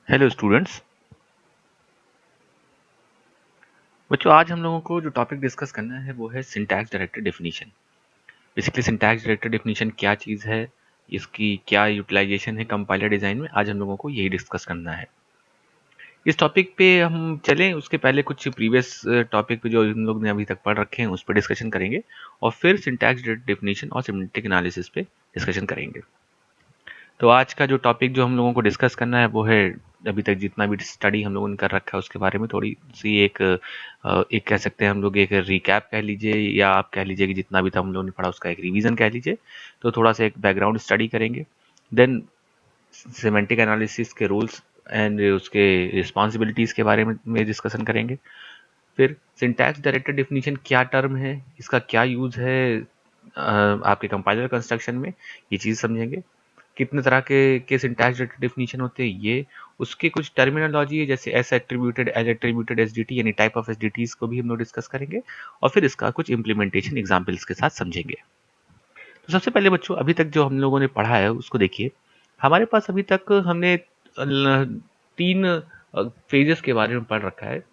Hello students. बच्चों, आज हम लोगों को जो टॉपिक डिस्कस करना है वो है syntax directed definition. Basically syntax directed definition क्या चीज़ है, इसकी क्या यूटिलाइजेशन है कंपाइलर डिज़ाइन में, आज हम लोगों को यही डिस्कस करना है। इस टॉपिक पे हम चलें उसके पहले कुछ प्रीवियस टॉपिक पे जो हम लोग ने अभी तक पढ़ रखे हैं उस पर डिस्कशन करेंगे और फिर सिंटैक्स डायरेक्टेड डेफिनेशन और सिमेंटिक एनालिसिस पे डिस्कशन करेंगे। तो आज का जो टॉपिक जो हम लोगों को डिस्कस करना है वो है, अभी तक जितना भी स्टडी हम लोगों ने कर रखा है उसके बारे में थोड़ी सी एक कह सकते हैं हम लोग, एक रिकैप कह लीजिए या आप कह लीजिए कि जितना भी था हम लोगों ने पढ़ा उसका एक रिवीजन कह लीजिए। तो थोड़ा सा एक बैकग्राउंड स्टडी करेंगे, देन सिमेंटिक एनालिसिस के रूल्स एंड उसके रिस्पॉन्सिबिलिटीज़ के बारे में डिस्कशन करेंगे। फिर सिंटैक्स डायरेक्टेड डेफिनेशन क्या टर्म है, इसका क्या यूज़ है आपके कंपाइलर कंस्ट्रक्शन में, ये चीज़ समझेंगे। कितने तरह के सिंटैक्स डेफिनेशन होते हैं ये, उसके कुछ टर्मिनोलॉजी है जैसे S attributed, L attributed, SDT यानी टाइप ऑफ एसडीटीज को भी हम लोग डिस्कस करेंगे और फिर इसका कुछ इंप्लीमेंटेशन एग्जांपल्स के साथ समझेंगे। तो सबसे पहले बच्चों, अभी तक जो हम लोगों ने पढ़ा है उसको देखिए। हमारे पास अभी तक हमने तीन फेजेस के बारे में पढ़ रखा है,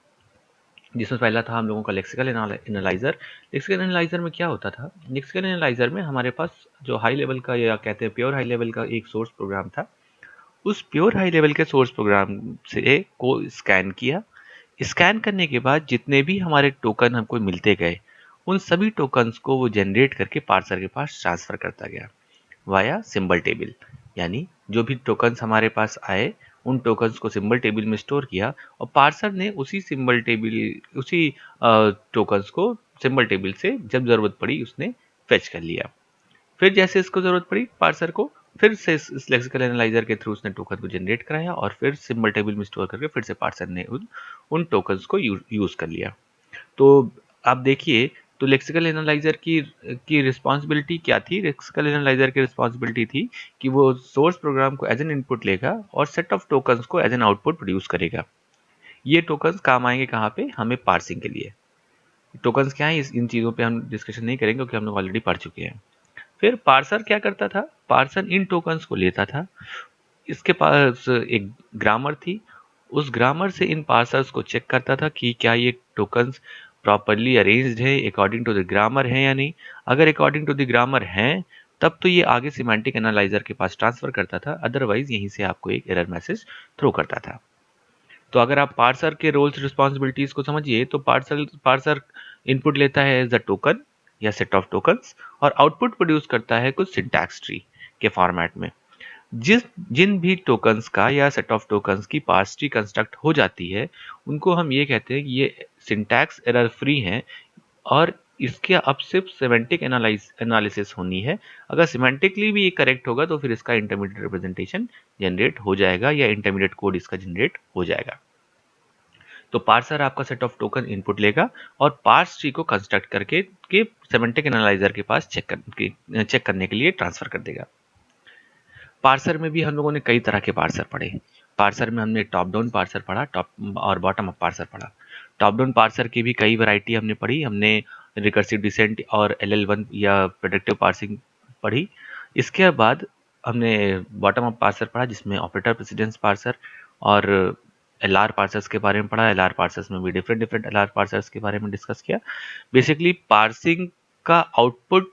जिसमें पहला था हम लोगों का लेक्सिकल एनालाइजर। लेक्सिकल एनालाइजर में क्या होता था, लेक्सिकल एनालाइजर में हमारे पास जो हाई लेवल का या कहते हैं प्योर हाई लेवल का एक सोर्स प्रोग्राम था। उस प्योर हाई लेवल के सोर्स प्रोग्राम से को स्कैन किया। स्कैन करने के बाद जितने भी हमारे टोकन हमको मिलते गए, उन सभी टोकन्स को वो जनरेट करके पार्सर के पास ट्रांसफर करता गया वाया सिंबल टेबल। यानी जो भी टोकन्स हमारे पास आए, उन टोकन्स को सिंबल टेबल में स्टोर किया और पार्सर ने उसी टोकन्स को सिंबल टेबल से जब जरूरत पड़ी उसने फेच कर लिया। फिर जैसे इसको जरूरत पड़ी पार्सर को, फिर से इस लेक्सिकल एनालाइजर के थ्रू उसने टोकन को जनरेट कराया और फिर सिंबल टेबल में स्टोर करके फिर से पार्सर ने उन टोकन्स को यूज कर लिया। तो आप देखिए, तो लेक्सिकल एनालाइजर की रिस्पॉन्सिबिलिटी क्या थी। लेक्सिकल एनालाइजर की रिस्पॉन्सिबिलिटी थी कि वो सोर्स प्रोग्राम को एज एन इनपुट लेगा और सेट ऑफ टोकन्स को एज एन आउटपुट प्रोड्यूस करेगा। ये टोकन्स काम आएंगे कहाँ पे, हमें पार्सिंग के लिए। टोकन्स क्या है, इन चीज़ों पे हम डिस्कशन नहीं करेंगे क्योंकि हम लोग ऑलरेडी पढ़ चुके हैं। फिर पार्सर क्या करता था, पार्सर इन टोकन्स को लेता था। इसके पास एक ग्रामर थी, उस ग्रामर से इन पार्सर्स को चेक करता था कि क्या ये टोकन्स प्रॉपरली अरेंज्ड है, अकॉर्डिंग टू द ग्रामर है या नहीं। अगर अकॉर्डिंग टू द ग्रामर हैं तब तो ये आगे सिमेंटिक एनालाइजर के पास ट्रांसफर करता था, अदरवाइज यहीं से आपको एक एरर मैसेज थ्रो करता था। तो अगर आप पार्सर के रोल्स रिस्पॉन्सिबिलिटीज को समझिए, तो पार्सर इनपुट लेता है एज अ टोकन या सेट ऑफ टोकन्स और आउटपुट प्रोड्यूस करता है कुछ सिंटैक्स ट्री के फॉर्मेट में। जिन भी टोकन्स का या सेट ऑफ टोकन्स की पार्स ट्री कंस्ट्रक्ट हो जाती है, उनको हम ये कहते हैं कि ये सिंटैक्स एरर फ्री हैं और इसके अब सिर्फ सिमेंटिक एनालिसिस होनी है। अगर सिमेंटिकली भी ये करेक्ट होगा तो फिर इसका इंटरमीडिएट रिप्रेजेंटेशन जनरेट हो जाएगा या इंटरमीडिएट कोड इसका जनरेट हो जाएगा। तो पार्सर आपका सेट ऑफ टोकन इनपुट लेगा और पार्स ट्री को कंस्ट्रक्ट करके के सिमेंटिक एनालाइजर के पास चेक करने के लिए ट्रांसफर कर देगा। पार्सर में भी हम लोगों ने कई तरह के पार्सर पढ़े। पार्सर में हमने टॉप डाउन पार्सर पढ़ा, टॉप और बॉटम अप पार्सर पढ़ा। टॉप डाउन पार्सर की भी कई वैरायटी हमने पढ़ी। हमने रिकर्सिव डिसेंट और LL1 या प्रेडिक्टिव पार्सिंग पढ़ी। इसके बाद हमने बॉटम अप पार्सर पढ़ा जिसमें ऑपरेटर प्रेसिडेंस पार्सर और LR पार्सर्स के बारे में पढ़ा। LR पार्सर्स में भी डिफरेंट डिफरेंट LR पार्सर्स के बारे में डिस्कस किया। बेसिकली पार्सिंग का आउटपुट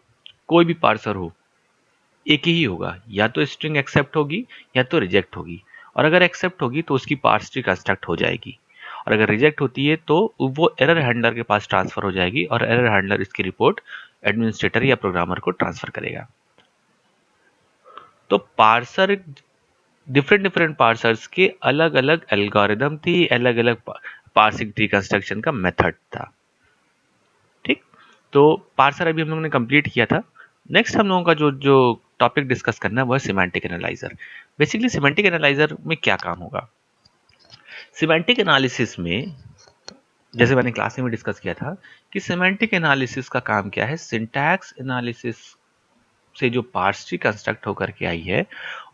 कोई भी पार्सर हो एक ही होगा, या तो स्ट्रिंग एक्सेप्ट होगी या तो रिजेक्ट होगी। और अगर एक्सेप्ट होगी तो उसकी पार्स ट्री कंस्ट्रक्ट हो जाएगी और अगर रिजेक्ट होती है तो वो एरर हैंडलर के पास ट्रांसफर हो जाएगी और एरर हैंडलर इसकी रिपोर्ट एडमिनिस्ट्रेटर या प्रोग्रामर को ट्रांसफर करेगा। तो पार्सर, डिफरेंट डिफरेंट पार्सर्स के अलग अलग एल्गोरिदम थी, अलग अलग पार्सिंग ट्री कंस्ट्रक्शन का मेथड था। ठीक, तो पार्सर अभी हम लोगों ने कंप्लीट किया था। नेक्स्ट हम लोगों का जो जो टॉपिक डिस्कस करना है वो है semantic analyser. Basically semantic analyser में क्या काम होगा। सिमेंटिक एनालिसिस में, जैसे मैंने क्लास में डिस्कस किया था कि सिमेंटिक एनालिसिस का काम क्या है, सिंटैक्स एनालिसिस से जो पार्स ट्री कंस्ट्रक्ट होकर के आई है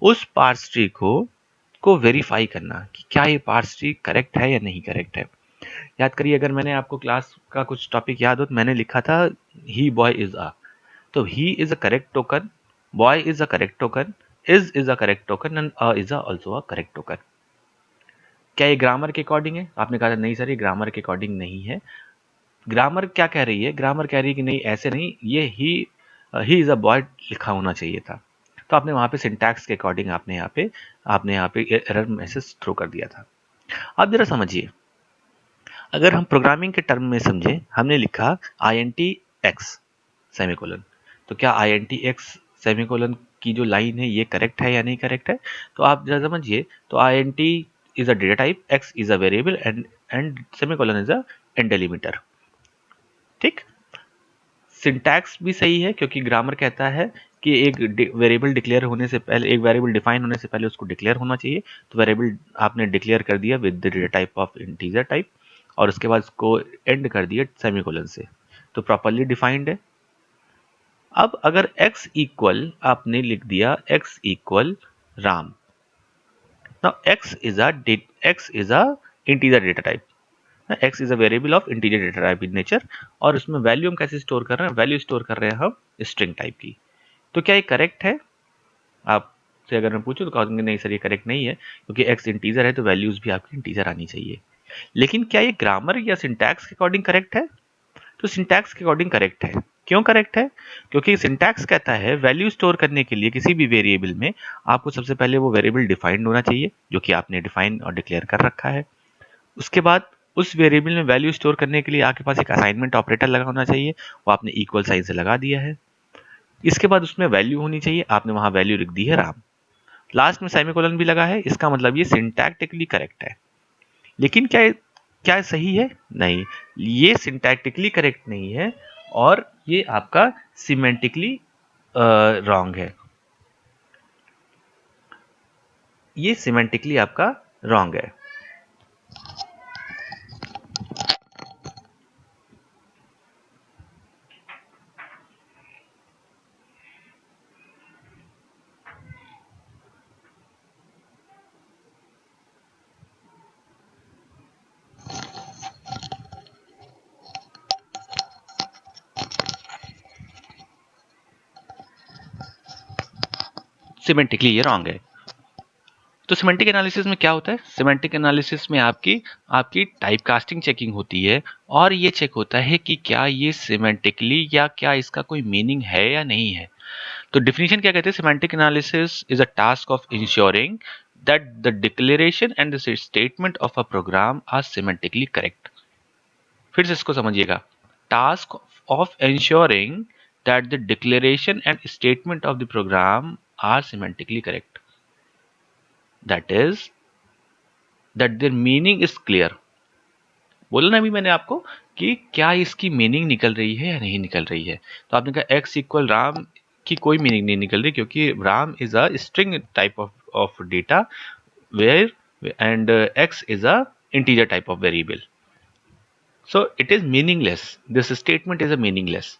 उस पार्स ट्री को वेरीफाई करना कि क्या ये पार्स ट्री करेक्ट है या नहीं करेक्ट है। याद करिए, अगर मैंने आपको क्लास का कुछ टॉपिक याद हो तो मैंने लिखा था ही बॉय इज अ, तो he is a correct token, boy is a correct token, is a correct token and is a also a correct token. क्या ये ग्रामर के अकॉर्डिंग है? आपने कहा था नहीं सर ये ग्रामर के अकॉर्डिंग नहीं है। ग्रामर क्या कह रही है? ग्रामर कह रही है कि नहीं ऐसे नहीं, ये ही इज अ बॉय लिखा होना चाहिए था। तो आपने वहां पे सिंटैक्स के अकॉर्डिंग आपने यहाँ पे एरर मैसेज थ्रो कर दिया था। अब जरा समझिए, अगर हम प्रोग्रामिंग के टर्म में समझे, हमने लिखा INT x सेमीकोलन, तो क्या INT x सेमीकोलन की जो लाइन है ये करेक्ट है या नहीं करेक्ट है? तो आप जरा समझिए, तो INT is a data type, x is a variable and semicolon is a and delimiter. ठीक, सिंटैक्स भी सही है क्योंकि ग्रामर कहता है कि एक वेरिएबल डिक्लेयर होने से पहले, एक वेरिएबल डिफाइन होने से पहले उसको डिक्लेयर होना चाहिए। तो वेरिएबल आपने डिक्लेयर कर दिया with the data type of integer type, और उसके बाद उसको एंड कर दिया सेमीकोलन से, तो प्रॉपर्ली डिफाइंड है। अब अगर x इक्वल आपने लिख दिया x equal Ram, now x is a integer data type, x is a variable of integer data type in nature, और उसमें वैल्यू हम कैसे स्टोर कर रहे हैं? वैल्यू स्टोर कर रहे हैं हम स्ट्रिंग टाइप की। तो क्या ये करेक्ट है? आपसे अगर मैं पूछूं तो कहोगे नहीं सर ये करेक्ट नहीं है, क्योंकि x इंटीजर है तो वैल्यूज भी आपकी इंटीजर आनी चाहिए। लेकिन क्या ये ग्रामर या सिंटैक्स के अकॉर्डिंग करेक्ट है? तो सिंटैक्स के अकॉर्डिंग करेक्ट है। क्यों करेक्ट है? क्योंकि सिंटैक्स कहता है वैल्यू स्टोर करने के लिए किसी भी वेरिएबल में आपको सबसे पहले वो वेरिएबल डिफाइंड होना चाहिए, जो कि आपने डिफाइन और डिक्लेयर कर रखा है। उसके बाद उस वेरिएबल में वैल्यू स्टोर करने के लिए आपके पास एक असाइनमेंट ऑपरेटर लगा होना चाहिए, वो आपने इक्वल साइन से लगा दिया है। इसके बाद उसमें वैल्यू होनी चाहिए, आपने वहां वैल्यू लिख दी है राम। लास्ट में सेमीकोलन भी लगा है, इसका मतलब ये सिंटैक्टिकली करेक्ट है। लेकिन क्या सही है? नहीं, ये सिंटैक्टिकली करेक्ट नहीं है, और ये आपका सिमेंटिकली रॉन्ग है। ये सिमेंटिकली आपका रॉन्ग है। सिमेंटिकली ये रॉन्ग है। तो सिमेंटिक एनालिसिस में क्या होता है? सिमेंटिक एनालिसिस में आपकी आपकी टाइप कास्टिंग चेकिंग होती है, और ये चेक होता है कि क्या ये सिमेंटिकली या क्या इसका कोई मीनिंग है या नहीं है। तो डिफिनीशन क्या कहते हैं? Semantic analysis is a task of ensuring that the declaration and the statement of a program are semantically correct. फिर से इसको समझिएगा, task of ensuring that the declaration and statement of the program are semantically correct, that is that their meaning is clear. बोला ना अभी मैंने आपको कि क्या इसकी मीनिंग निकल रही है या नहीं निकल रही है। तो आपने कहा x इक्वल राम की कोई मीनिंग नहीं निकल रही, क्योंकि Ram is a string type of data where and x is a integer type of variable, so it is meaningless. This statement is a meaningless.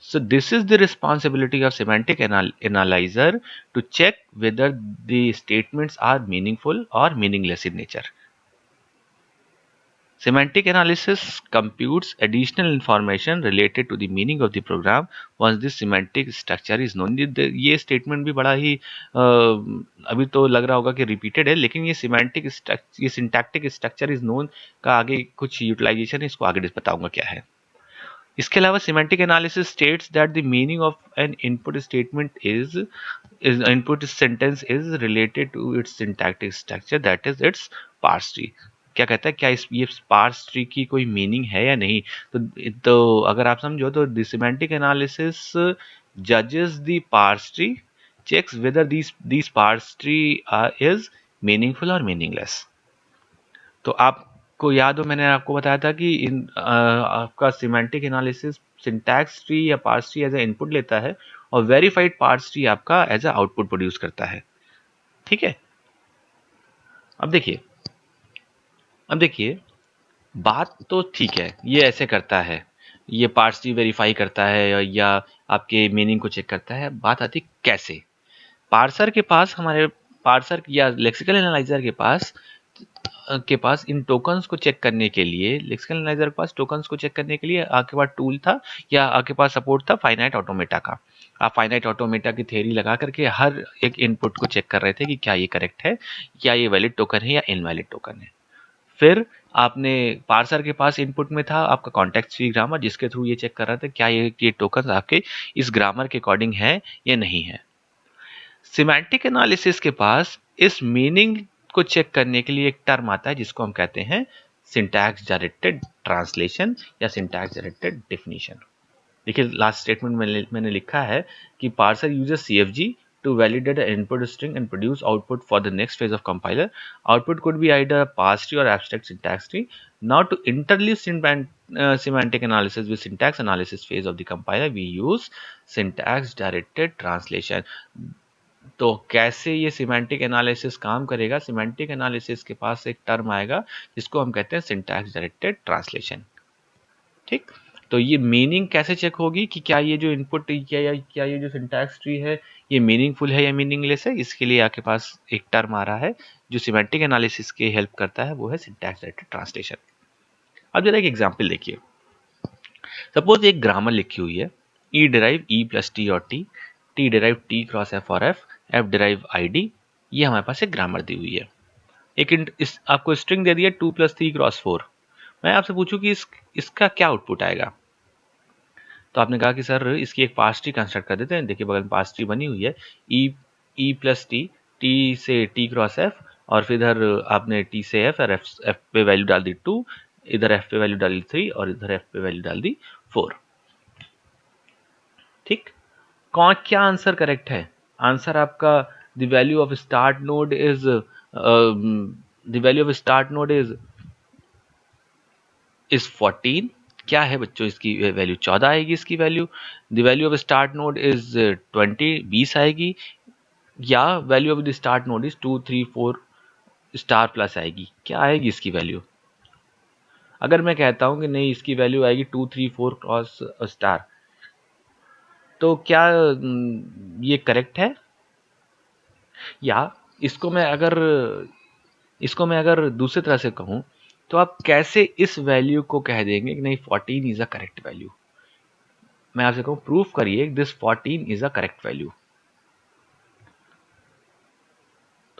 So this is the responsibility of semantic analyzer to check whether the statements are meaningful or meaningless in nature. Semantic analysis computes additional information related to the meaning of the program once the semantic structure is known. ये statement भी बड़ा ही अभी तो लग रहा होगा कि repeated है, लेकिन ये सिंटैक्टिक स्ट्रक्चर इज नोन का आगे कुछ यूटिलाइजेशन है, इसको आगे बताऊंगा क्या है। इसके अलावा semantic analysis states that the meaning of an input statement is input sentence is related to its syntactic structure, that is its parse tree. क्या कहता है, क्या ये पार्स ट्री की कोई मीनिंग है या नहीं? तो अगर आप समझो तो द सिमेंटिक एनालिसिस जजेस the parse tree, checks whether this parse tree is meaningful or meaningless. तो आपको याद हो मैंने आपको बताया था कि आपका सिमेंटिक एनालिसिस सिंटैक्स ट्री या parse tree as a input लेता है, और वेरीफाइड पार्स ट्री आपका एज ए आउटपुट प्रोड्यूस करता है। ठीक है, अब देखिए, अब देखिए, बात तो ठीक है, ये ऐसे करता है, ये पार्स ट्री वेरीफाई करता है या आपके मीनिंग को चेक करता है। बात आती कैसे? पार्सर के पास, हमारे पार्सर या लेक्सिकल एनालाइजर के पास इन टोकन्स को चेक करने के लिए, लेक्सिकल एनालाइजर के पास टोकन्स को चेक करने के लिए आपके पास टूल था या आपके पास सपोर्ट था फाइनाइट ऑटोमेटा का। आप फाइनाइट ऑटोमेटा की थ्योरी लगा करके हर एक इनपुट को चेक कर रहे थे कि क्या ये करेक्ट है, क्या ये वैलिड टोकन है या इनवैलिड टोकन है। फिर आपने पार्सर के पास इनपुट में था आपका कॉन्टेक्स्ट फ्री ग्रामर, जिसके थ्रू ये चेक कर रहा था क्या ये टोकन आपके इस ग्रामर के अकॉर्डिंग है या नहीं है। सिमेंटिक एनालिसिस के पास इस मीनिंग को चेक करने के लिए एक टर्म आता है जिसको हम कहते हैं सिंटैक्स डायरेक्टेड ट्रांसलेशन या सिंटैक्स डायरेक्टेड डेफिनेशन। देखिए लास्ट स्टेटमेंट मैंने लिखा है कि parser uses CFG to validate the input string and produce output for the next phase of compiler. Output could be either a parse tree or abstract syntax tree. Now to interleave semantic analysis with syntax analysis phase of the compiler, we use syntax directed translation. तो कैसे ये semantic analysis काम करेगा? Semantic analysis के पास एक term आएगा जिसको हम कहते हैं सिंटैक्स डायरेक्टेड ट्रांसलेशन। ठीक, तो ये मीनिंग कैसे चेक होगी कि क्या ये जो इनपुट क्या ये जो सिंटैक्स ट्री है ये मीनिंगफुल है या मीनिंगलेस है? इसके लिए आपके पास एक टर्म आ रहा है जो सिमेंटिक एनालिसिस के हेल्प करता है, वो है सिंटैक्स डायरेक्टेड ट्रांसलेशन। अब जरा एक एग्जांपल देखिए। सपोज एक ग्रामर लिखी हुई है ई डिराइव ई प्लस टी और T derive T cross F और एफ डिराइव ID। ये हमारे पास एक ग्रामर दी हुई है। इस आपको स्ट्रिंग दे दिया 2 + 3 × 4। मैं आपसे पूछूं कि इसका क्या आउटपुट आएगा, तो आपने कहा कि सर इसकी एक पार्स ट्री कंस्ट्रक्ट कर देते हैं। देखिए बगल में पार्स ट्री बनी हुई है ई प्लस टी से टी क्रॉस एफ, और फिर इधर आपने टी से एफ और एफ पे वैल्यू डाल दी 2, इधर एफ पे वैल्यू डाल दी 3 और इधर एफ पे वैल्यू डाल दी 4। ठीक, कौन क्या आंसर करेक्ट है? आंसर आपका the value of start node is is 14। क्या है बच्चों, इसकी वैल्यू 14 आएगी। इसकी value the value of start node is 20 आएगी, या value of the start node is 2 3 4 star plus आएगी। क्या आएगी इसकी वैल्यू? अगर मैं कहता हूं कि नहीं इसकी वैल्यू आएगी 2 3 4 क्रॉस स्टार, तो क्या ये करेक्ट है? या इसको मैं अगर दूसरी तरह से कहूं तो आप कैसे इस वैल्यू को कह देंगे कि नहीं 14 इज अ करेक्ट वैल्यू? मैं आपसे कहूं प्रूफ करिए this 14 is a correct value.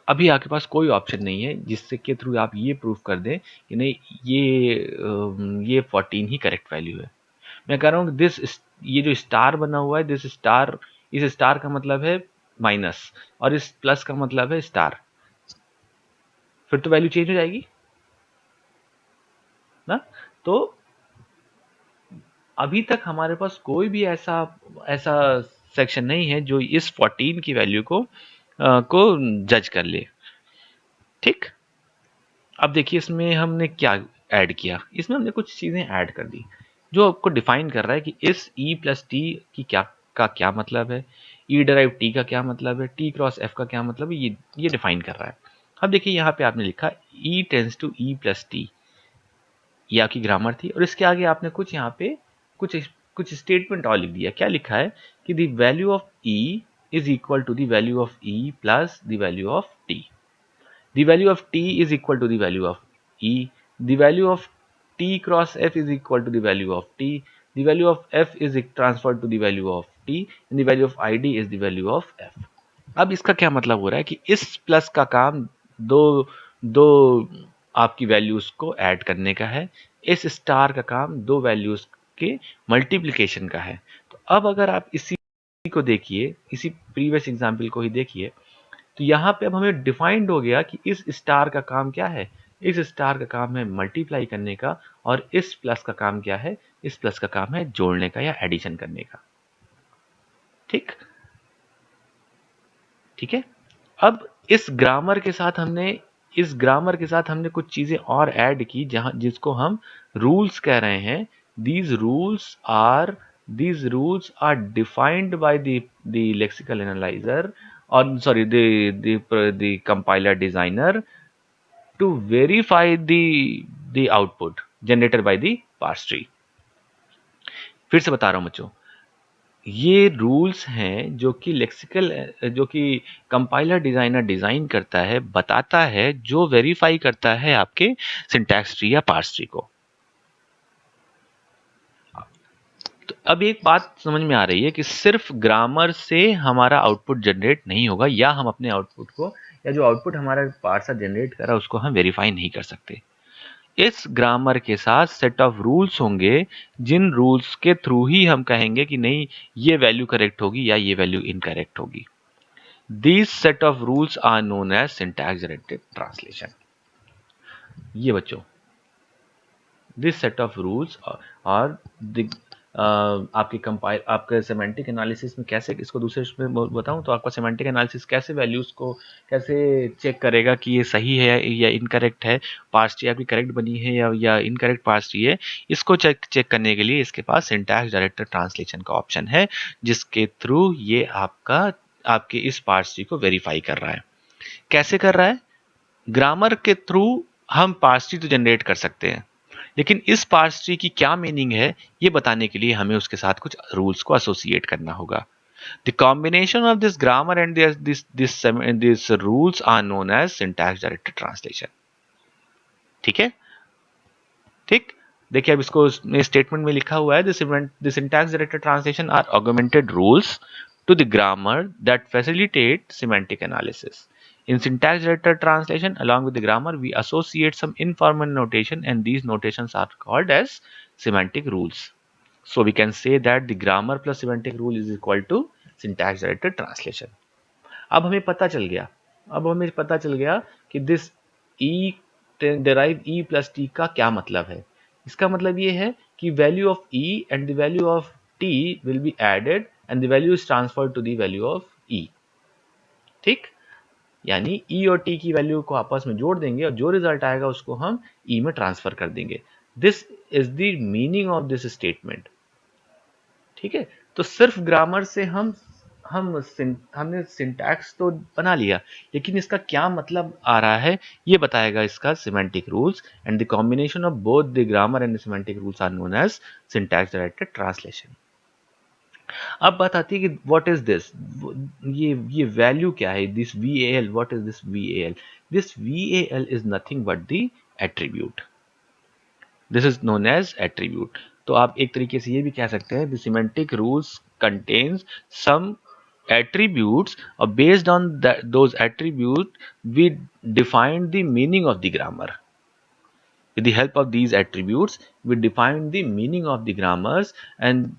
अभी आपके पास कोई ऑप्शन नहीं है जिससे के थ्रू आप ये प्रूफ कर दें कि नहीं ये 14 ही करेक्ट वैल्यू है। मैं कह रहा हूं दिस, ये जो स्टार बना हुआ है दिस स्टार, इस स्टार का मतलब है माइनस और इस प्लस का मतलब है स्टार, फिर तो वैल्यू चेंज हो जाएगी ना। तो अभी तक हमारे पास कोई भी ऐसा सेक्शन नहीं है जो इस 14 की वैल्यू को जज कर ले। ठीक, अब देखिए इसमें हमने क्या ऐड किया, इसमें हमने कुछ चीजें ऐड कर दी जो आपको डिफाइन कर रहा है कि इस ई प्लस टी की क्या मतलब है, ई डिराइव टी का क्या मतलब है, टी क्रॉस एफ का क्या मतलब है, ये डिफाइन कर रहा है। अब देखिए यहाँ पे आपने लिखा E tense to E plus T, ये आपकी ग्रामर थी, और इसके आगे आपने कुछ यहाँ पे कुछ स्टेटमेंट और लिख दिया। क्या लिखा है कि the value of E is equal to the value of E plus the value of T. The value of t is equal to the value of e. The value of t cross f is equal to the value of t. The value of f is transferred to the value of t, and the value of id is the value of f. अब इसका क्या मतलब हो रहा है कि इस plus का काम दो दो आपकी वैल्यूज को ऐड करने का है, इस स्टार का काम दो वैल्यूज के मल्टीप्लिकेशन का है। तो अब अगर आप इसी को देखिए, इसी प्रीवियस एग्जाम्पल को ही देखिए, तो यहाँ पे अब हमें डिफाइंड हो गया कि इस स्टार का काम क्या है। इस स्टार का काम है मल्टीप्लाई करने का, और इस प्लस का काम क्या है, इस प्लस का काम है जोड़ने का या एडिशन करने का। ठीक है, अब इस ग्रामर के साथ हमने कुछ चीजें और ऐड की, जहां जिसको हम रूल्स कह रहे हैं। These rules are defined by the lexical analyser, or sorry the compiler designer to verify the output generated by the parse tree। फिर से बता रहा हूं बच्चों, ये रूल्स हैं जो कि कंपाइलर डिजाइनर डिजाइन करता है, बताता है, जो वेरीफाई करता है आपके सिंटैक्स ट्री या पार्स ट्री को। तो अब एक बात समझ में आ रही है कि सिर्फ ग्रामर से हमारा आउटपुट जनरेट नहीं होगा, या हम अपने आउटपुट को, या जो आउटपुट हमारा पार्सर जनरेट कर रहा है उसको हम वेरीफाई नहीं कर सकते। इस ग्रामर के साथ सेट ऑफ रूल्स होंगे, जिन रूल्स के थ्रू ही हम कहेंगे कि नहीं ये वैल्यू करेक्ट होगी या ये वैल्यू इनकरेक्ट होगी। These set of rules are known as syntax directed translation। ये बच्चों, this set of rules और आपके कंपाइल आपके सेमेंटिक एनालिसिस में कैसे इसको दूसरे में बताऊं तो आपका सेमेंटिक एनालिसिस कैसे वैल्यूज को कैसे चेक करेगा कि ये सही है या इनकरेक्ट है, पार्स ट्री आपकी करेक्ट बनी है या इनकरेक्ट पार्स ट्री है। इसको चेक करने के लिए इसके पास सिंटैक्स डायरेक्टेड ट्रांसलेशन का ऑप्शन है, जिसके थ्रू ये आपके इस पार्स ट्री को वेरीफाई कर रहा है। कैसे कर रहा है? ग्रामर के थ्रू हम पार्स ट्री तो जनरेट कर सकते हैं, लेकिन इस पार्स ट्री की क्या मीनिंग है ये बताने के लिए हमें उसके साथ कुछ रूल्स को एसोसिएट करना होगा। The combination of this grammar and this rules are known as syntax directed translation. ठीक है, ठीक। देखिए अब इसको स्टेटमेंट में लिखा हुआ है, the syntax directed translation are augmented rules to the grammar that facilitate semantic analysis. In syntax-directed translation, along with the grammar, we associate some informal notation, and these notations are called as semantic rules. So we can say that the grammar plus semantic rule is equal to syntax-directed translation. अब हमें पता चल गया कि this E derive E plus T का क्या मतलब है। इसका मतलब ये है कि value of E and the value of T will be added and the value is transferred to the value of E. ठीक, यानी ई और टी की वैल्यू को आपस में जोड़ देंगे और जो रिजल्ट आएगा उसको हम ई में ट्रांसफर कर देंगे। This is the meaning of this statement. ठीक है, तो सिर्फ ग्रामर से हमने सिंटैक्स तो बना लिया, लेकिन इसका क्या मतलब आ रहा है ये बताएगा इसका semantic rules, and the combination of both the grammar and the semantic rules are known as syntax directed translation. अब बात आती है कि व्हाट इज दिस, ये वैल्यू क्या है, this VAL, what is this VAL? This VAL is nothing but the attribute. This is known as attribute. तो आप एक तरीके से ये भी कह सकते हैं, the semantic rules contains some attributes, or based on those attributes we define the meaning of the grammar. With the help of these attributes we define the meaning of the grammars, and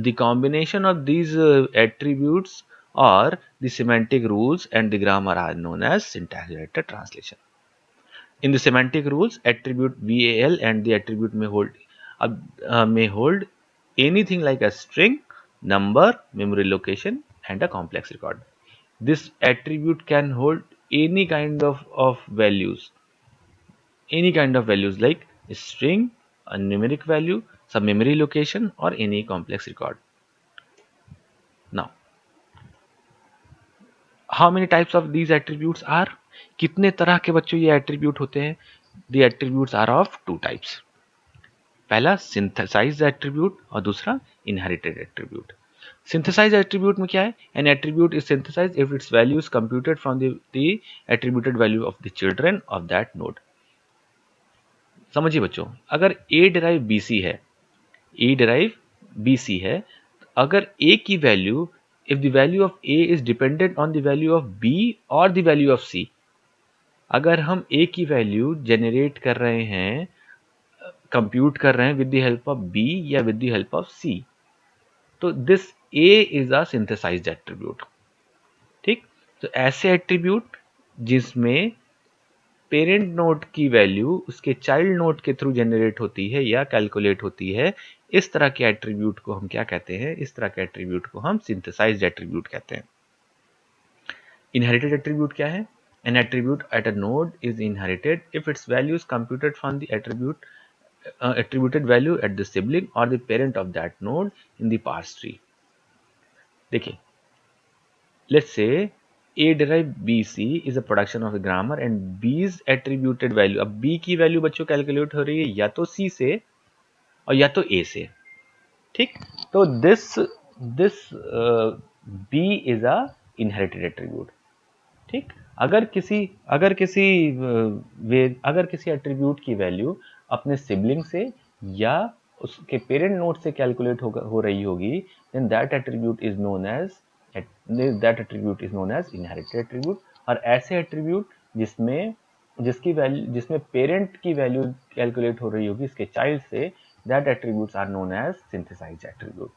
the combination of these attributes or the semantic rules and the grammar are known as syntax directed translation. In the semantic rules, attribute VAL and the attribute may hold anything like a string, number, memory location, and a complex record. This attribute can hold any kind of values, like a string, a numeric value, some memory location, or any complex record. Now, how many types of these attributes are? कितने तरह के बच्चों ये attribute होते हैं? The attributes are of two types. पहला synthesized attribute और दूसरा इनहेरिटेड एट्रीब्यूट। सिंथेसाइज्ड एट्रीब्यूट में क्या है? An attribute is synthesized if its value is computed from the attributed value of the children of that node. समझिए बच्चों, अगर ए derive BC है, अगर ए की वैल्यू, if the value of A is dependent on the value of B और the value of C, अगर हम ए की वैल्यू जनरेट कर रहे हैं, कंप्यूट कर रहे हैं with the help of B या with the help of C, तो this A is a synthesized attribute. ठीक, तो ऐसे एट्रीब्यूट जिसमें पेरेंट नोड की वैल्यू उसके चाइल्ड नोड के थ्रू जनरेट होती है या कैलकुलेट होती है, इस तरह के एट्रीब्यूट को हम क्या कहते हैं? इस तरह के एट्रीब्यूट को हम सिंथेसाइज्ड एट्रीब्यूट कहते हैं। इनहेरिटेड एट्रीब्यूट क्या है? An attribute at a node is inherited if its value is computed from the attributed value at the sibling or the parent of that node in the parse tree. देखिए, let's say A derived BC is a production of the grammar and B's attributed value, अब B की value बच्चों calculate हो रही है या तो C से और या तो A से। ठीक, तो this B is a inherited attribute। ठीक, अगर किसी एट्रीब्यूट की वैल्यू अपने सिबलिंग से या उसके पेरेंट नोड से कैलकुलेट हो रही होगी, then that attribute is known as inherited attribute. और ऐसे एट्रीब्यूट जिसमें जिसकी वैल्यू, जिसमें पेरेंट की वैल्यू कैलकुलेट हो रही होगी इसके चाइल्ड से, that attributes are known as synthesized attribute.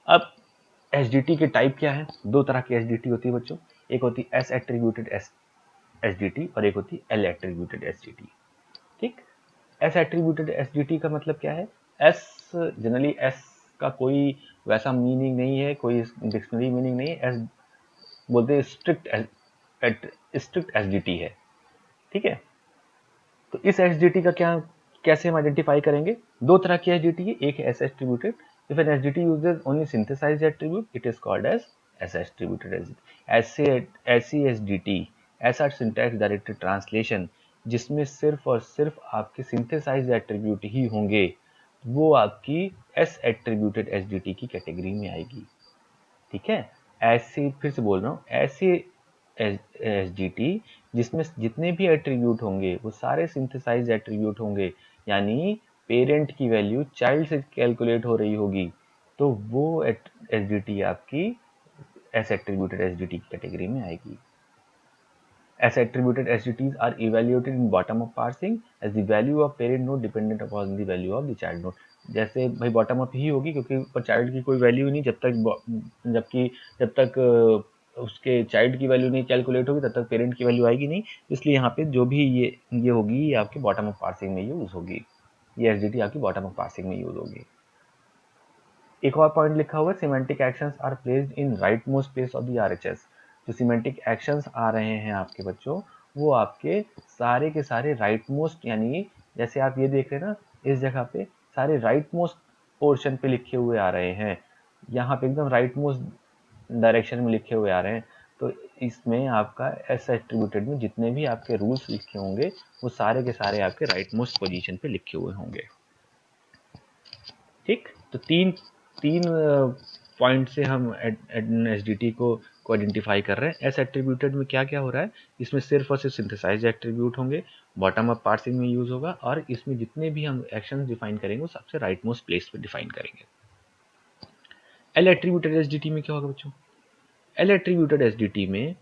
अब एसडीटी के टाइप क्या है? दो तरह की एसडीटी होती है बच्चों, एक होती है एस एट्रीब्यूटेड एसडीटी और एक होती है एल एट्रीब्यूटेड एसडीटी। ठीक, एस एट्रीब्यूटेड एसडीटी का मतलब क्या है? एस, जनरली एस का कोई वैसा मीनिंग नहीं है, कोई डिक्शनरी मीनिंग नहीं है। एस बोलते हैं स्ट्रिक्ट एसडीटी है। ठीक है, तो इस एसडीटी का क्या, कैसे हम आइडेंटिफाई करेंगे? दो तरह की एसडीटी है, एक है S attributed. If an SDT uses only synthesized attribute, it is called as S attributed SDT. ऐसी एसडीटी, ऐसा सिंटैक्स डायरेक्टेड ट्रांसलेशन जिसमें सिर्फ और सिर्फ आपके सिंथेसाइज्ड एट्रीब्यूट ही होंगे, वो आपकी एस एट्रीब्यूटेड एसडीटी की कैटेगरी में आएगी। ठीक है, ऐसे फिर से बोल रहा हूँ, ऐसे एसडीटी जिसमें जितने भी एट्रीब्यूट होंगे वो सारे सिंथेसाइज एट्रीब्यूट होंगे, यानी पेरेंट की वैल्यू चाइल्ड से कैलकुलेट हो रही होगी, तो वो एसडीटी आपकी एस एट्रीब्यूटेड एसडीटी की कैटेगरी में आएगी। As attributed SDTs are evaluated in bottom up parsing as the value of parent node dependent upon the value of the child node। जैसे भाई बॉटम अप ही होगी क्योंकि ऊपर चाइल्ड की कोई वैल्यू ही नहीं, जब तक उसके चाइल्ड की वैल्यू नहीं कैलकुलेट होगी तब तक पेरेंट की वैल्यू आएगी नहीं। इसलिए यहाँ पे जो भी ये होगी ये आपके बॉटम अप पार्सिंग में यूज होगी, ये एसडीटी आपकी बॉटम अप पार्सिंग में यूज होगी। एक और पॉइंट लिखा हुआ है, semantic actions are placed in right most place of the RHS. जो सिमेंटिक एक्शंस आ रहे हैं आपके बच्चों, वो आपके सारे के सारे राइट मोस्ट, यानी जैसे आप ये देख रहे हैं ना, इस जगह पे सारे राइट मोस्ट पोर्शन पे लिखे हुए आ रहे हैं, यहाँ पे एकदम राइट मोस्ट डायरेक्शन में लिखे हुए आ रहे हैं। तो इसमें आपका एस एट्रीब्यूटेड में जितने भी आपके रूल्स लिखे होंगे वो सारे के सारे आपके राइट मोस्ट पोजीशन पे लिखे हुए होंगे। ठीक, तो तीन तीन पॉइंट से हम एसडीटी को आइडेंटिफाई कर रहे हैं। एस एट्रीब्यूटेड में क्या क्या हो रहा है, इसमें सिर्फ और सिर्फ सिंथेसाइज एट्रीब्यूट होंगे, बॉटम अप पार्सिंग में यूज होगा, और इसमें जितने भी हम एक्शंस डिफाइन करेंगे वो सबसे राइट मोस्ट प्लेस पे डिफाइन करेंगे। एल एट्रीब्यूटेड एसडीटी में क्या होगा बच्चों? एल एट्रीब्यूटेड एसडीटी में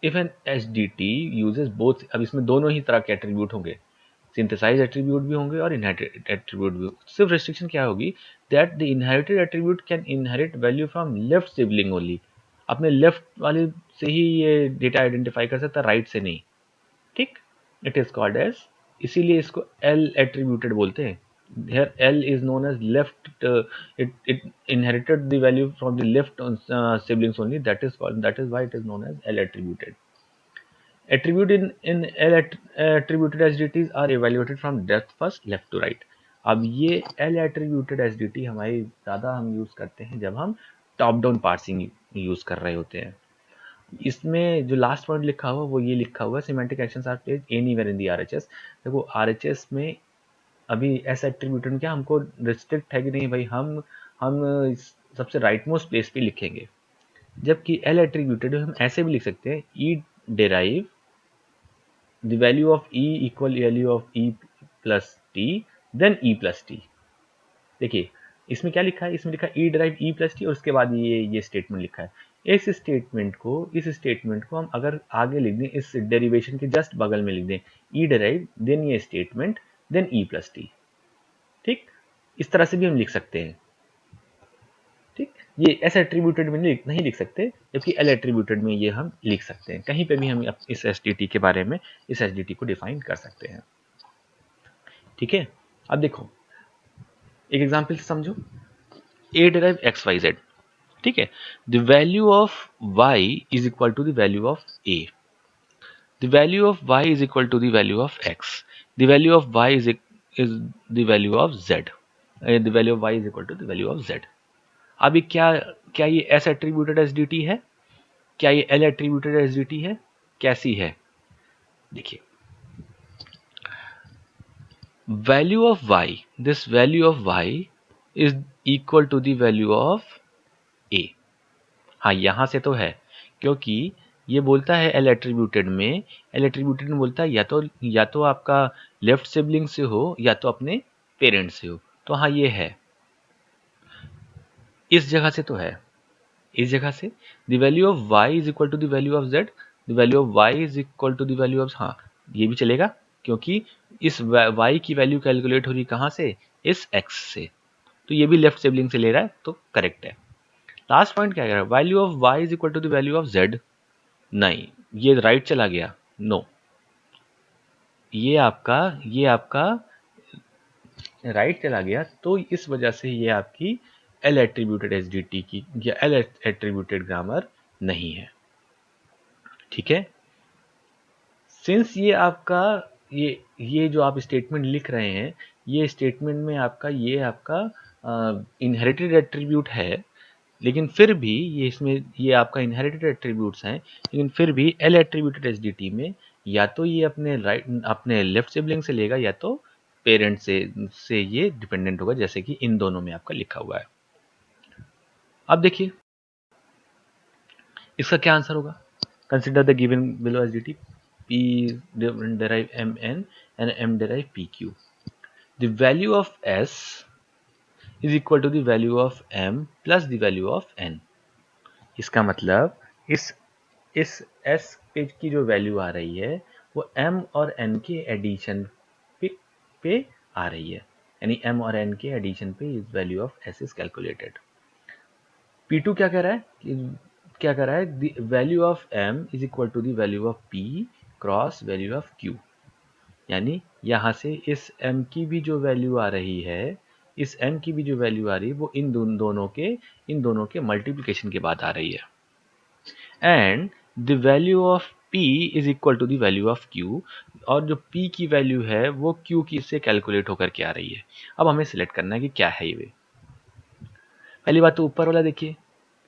if an SDT uses both, अब इसमें दोनों ही तरह के एट्रीब्यूट होंगे, सिंथेसाइज एट्रीब्यूट भी होंगे और इनहेरिटेड एट्रीब्यूट भी। सिर्फ रेस्ट्रिक्शन क्या होगी, that the inherited attribute can inherit value from left sibling only. अपने लेफ्ट वाले से ही ये डेटा आइडेंटिफाई कर सकता है, राइट से नहीं। ठीक, इट इज कॉल्ड एज, इसीलिए इसको एल एट्रीब्यूटेड बोलते हैं। here L is known as left, it inherited the value from the left siblings only, that is why it is known as L attributed। Attribute in L attributed SDTs are evaluated from depth first, left to right। अब ये L attributed SDT हमारी ज़्यादा हम use करते हैं जब हम top down parsing use कर रहे होते हैं। इसमें जो लास्ट पॉइंट लिखा हुआ वो ये लिखा हुआ है, semantic actions are placed anywhere in the RHS. देखो आरएचएस में अभी एस एट्रीब्यूटेड क्या हमको रिस्ट्रिक्ट है कि नहीं भाई, हम सबसे राइट मोस्ट प्लेस पे लिखेंगे, जबकि एल एट्रीब्यूटेड हम ऐसे भी लिख सकते हैं, E derive the value of E equal value of E plus T then E plus T. देखिए इसमें क्या लिखा है, इसमें लिखा है E derive E plus T और उसके बाद ये स्टेटमेंट लिखा है। इस स्टेटमेंट को हम अगर आगे लिख दें, इस डेरिवेशन के जस्ट बगल में लिख दें ई डेराइव देन ये statement then E plus T. ठीक, इस तरह से भी हम लिख सकते हैं। ठीक, ये एस एट्रीब्यूटेड में नहीं लिख सकते, जबकि एल एट्रीब्यूटेड में ये हम लिख सकते हैं। कहीं पे भी हम इस एसडीटी के बारे में इस एसडीटी को डिफाइन कर सकते हैं। ठीक है, अब देखो एक एग्जांपल से समझो, A derive X Y Z. ठीक है, the value of Y is equal to the value of A, the value of Y is equal to the value of X, the value of Y is the value of Z, the value of Y is equal to the value of Z. अभी क्या ये S attributed SDT है? क्या ये L attributed SDT है? कैसी है? देखिए, value of Y, this value of Y is equal to the value of A. हाँ, यहां से तो है, क्योंकि ये बोलता है एल एट्रीब्यूटेड में बोलता है या तो आपका लेफ्ट सिबलिंग से हो या तो अपने पेरेंट से हो। तो हाँ, ये है, इस जगह से तो है। इस जगह से the value of y is equal to the value of z, the value of y is equal to the value of, हाँ ये भी चलेगा क्योंकि इस y की वैल्यू कैलकुलेट हो रही कहाँ से, इस x से, तो ये भी लेफ्ट सिबलिंग से ले रहा है तो करेक्ट है। लास्ट पॉइंट क्या कह रहा है, value of y is equal to the value of z, नहीं ये राइट चला गया, नो ये आपका राइट चला गया, तो इस वजह से ये आपकी एल एट्रीब्यूटेड एसडीटी की या एल एट्रीब्यूटेड ग्रामर नहीं है। ठीक है, सिंस ये आपका ये जो आप स्टेटमेंट लिख रहे हैं, ये स्टेटमेंट में आपका इनहेरिटेड एट्रीब्यूट है, लेकिन फिर भी ये आपका इनहेरिटेड एट्रीब्यूट्स हैं, लेकिन फिर भी एल एट्रीब्यूटेड एसडीटी में या तो ये अपने लेफ्ट सिबलिंग से लेगा या तो पेरेंट से ये डिपेंडेंट होगा, जैसे कि इन दोनों में आपका लिखा हुआ है। अब देखिए इसका क्या आंसर होगा, consider the given below SDT, P derive Mn and M derive PQ. The value of S is equal to the value of M plus the value of N. इसका मतलब इस S पेज की जो value आ रही है वो M और N के एडिशन पे आ रही है, यानी M और N के एडिशन पे इस value of S is calculated. P2 क्या कह रहा है, the value of M is equal to the value of P cross value of Q, यानी यहाँ से इस m की भी जो वैल्यू आ रही है, इस m की भी जो वैल्यू आ रही है वो इन दोनों के मल्टीप्लिकेशन के बाद आ रही है। And the value of p is equal to the value of q, और जो p की वैल्यू है वो q की से कैलकुलेट होकर के आ रही है। अब हमें सिलेक्ट करना है कि क्या है ये। पहली बात तो ऊपर वाला देखिए,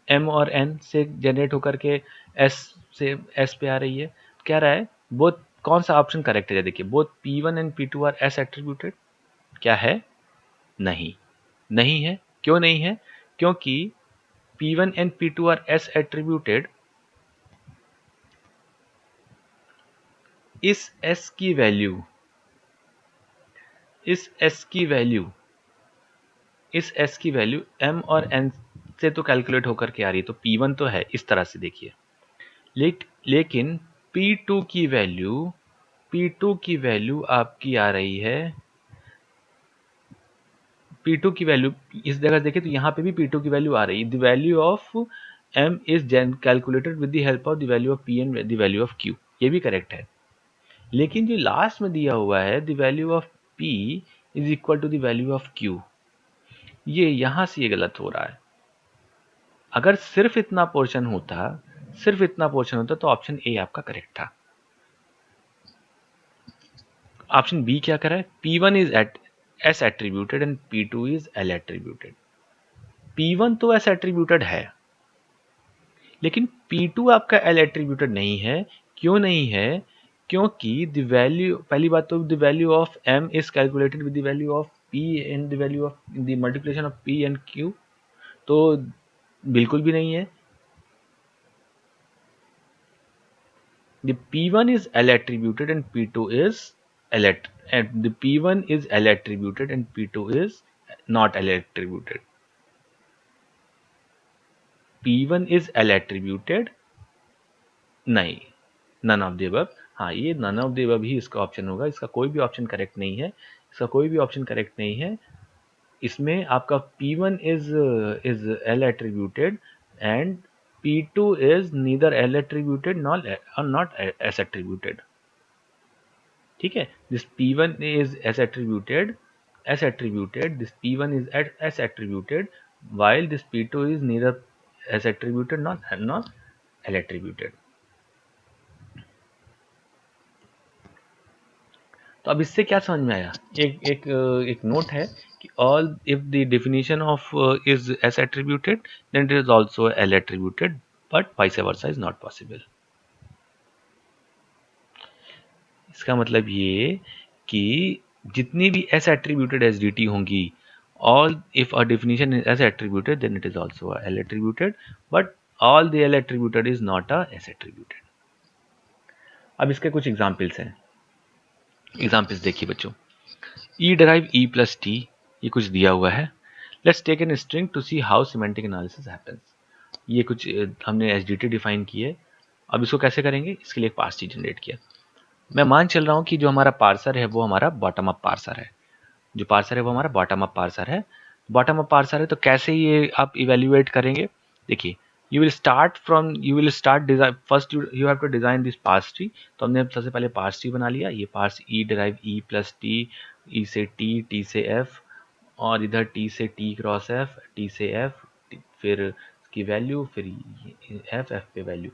m और n से जनरेट होकर के s पे आ रही है, क्या रहा है बोथ, कौन सा ऑप्शन करेक्ट है, देखिए both p1 and p2 are s attributed, क्या है, नहीं है। क्यों नहीं है, क्योंकि p1 and p2 are s attributed, इस s की वैल्यू m और n से तो कैलकुलेट होकर के आ रही है, तो p1 तो है इस तरह से देखिए, लेकिन p2 की वैल्यू आपकी आ रही है, P2 की वैल्यू इस जगह देखिए तो यहाँ पे भी P2 की वैल्यू आ रही है, the value of M is calculated with the help of the value of P and the value of Q, ये भी करेक्ट है। लेकिन जो लास्ट में दिया हुआ है the value of P is equal to the value of Q, ये यहाँ से ये गलत हो रहा है। अगर सिर्फ इतना पोर्शन होता तो ऑप्शन ए आपका करेक्ट था। ऑप्शन बी क्या कर रहा है, P1 is at S attributed and P2 is L attributed. P1 तो S एट्रीब्यूटेड है, लेकिन P2 आपका L एट्रीब्यूटेड नहीं है। क्यों नहीं है, क्योंकि द वैल्यू, पहली बात तो the value of M is calculated with the value of P and the value of the multiplication of P and Q, तो बिल्कुल भी नहीं है। The P1 is L attributed and P2 is the P1 is L attributed and P2 is not L attributed. P1 is L attributed, नहीं, none of the above। हाँ, ये none of the above ही इसका option होगा, इसका कोई भी option correct नहीं है। इसमें आपका P1 is L attributed and P2 is neither L attributed nor not S attributed। ठीक है, this P1 is S attributed, this P1 is S attributed, while this P2 is neither S attributed nor L attributed। तो अब इससे क्या समझ में आया, एक नोट है कि all if the definition of is S attributed then it is also L attributed but vice versa is not possible। इसका मतलब ये कि जितनी भी S attributed SDT होंगी, all if a definition is S attributed then it is also a L attributed, but all the L attributed is not a S attributed। अब इसके कुछ एग्जाम्पल्स हैं, एग्जाम्पल्स देखिए बच्चों। E derive E plus T, ये कुछ दिया हुआ है। Let's take an string to see how semantic analysis happens. ये कुछ हमने एसडीटी डिफाइन की है। अब इसको कैसे करेंगे, इसके लिए एक पार्स ट्री जनरेट किया। मैं मान चल रहा हूँ कि जो हमारा पार्सर है वो हमारा बॉटम अप पार्सर है, जो पार्सर है वो हमारा बॉटम अप पार्सर है। बॉटम अप पार्सर है तो कैसे ये आप इवेल्युएट करेंगे, देखिए you will start design first, you have to design this parse tree. तो हमने सबसे पहले पार्स ट्री बना लिया, ये parse E derive E plus T, E से टी, टी से एफ, और इधर टी से टी क्रॉस एफ, टी से एफ, फिर इसकी वैल्यू, फिर एफ, एफ पे वैल्यू,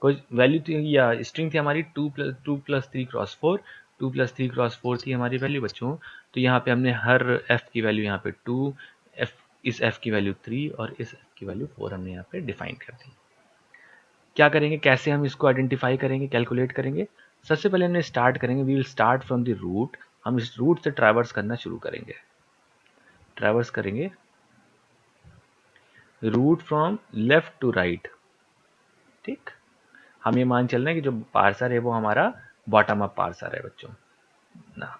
कोई वैल्यू थी या स्ट्रिंग थी हमारी 2+3 क्रॉस 4, 2+3 क्रॉस 4 थी हमारी वैल्यू बच्चों। तो यहाँ पे हमने हर एफ की वैल्यू यहाँ पे 2, एफ इस एफ की वैल्यू 3 और इस एफ की वैल्यू 4 हमने यहाँ पे डिफाइन कर दी। क्या करेंगे, कैसे हम इसको आइडेंटिफाई करेंगे, कैलकुलेट करेंगे। सबसे पहले हमने स्टार्ट करेंगे, we will start from the root. हम इस रूट से ट्रैवर्स करना शुरू करेंगे, ट्रैवर्स करेंगे root from left to right. ठीक, हम ये मान चल रहे हैं कि जो पार्सर है वो हमारा बॉटम अप पार्सर है बच्चों ना।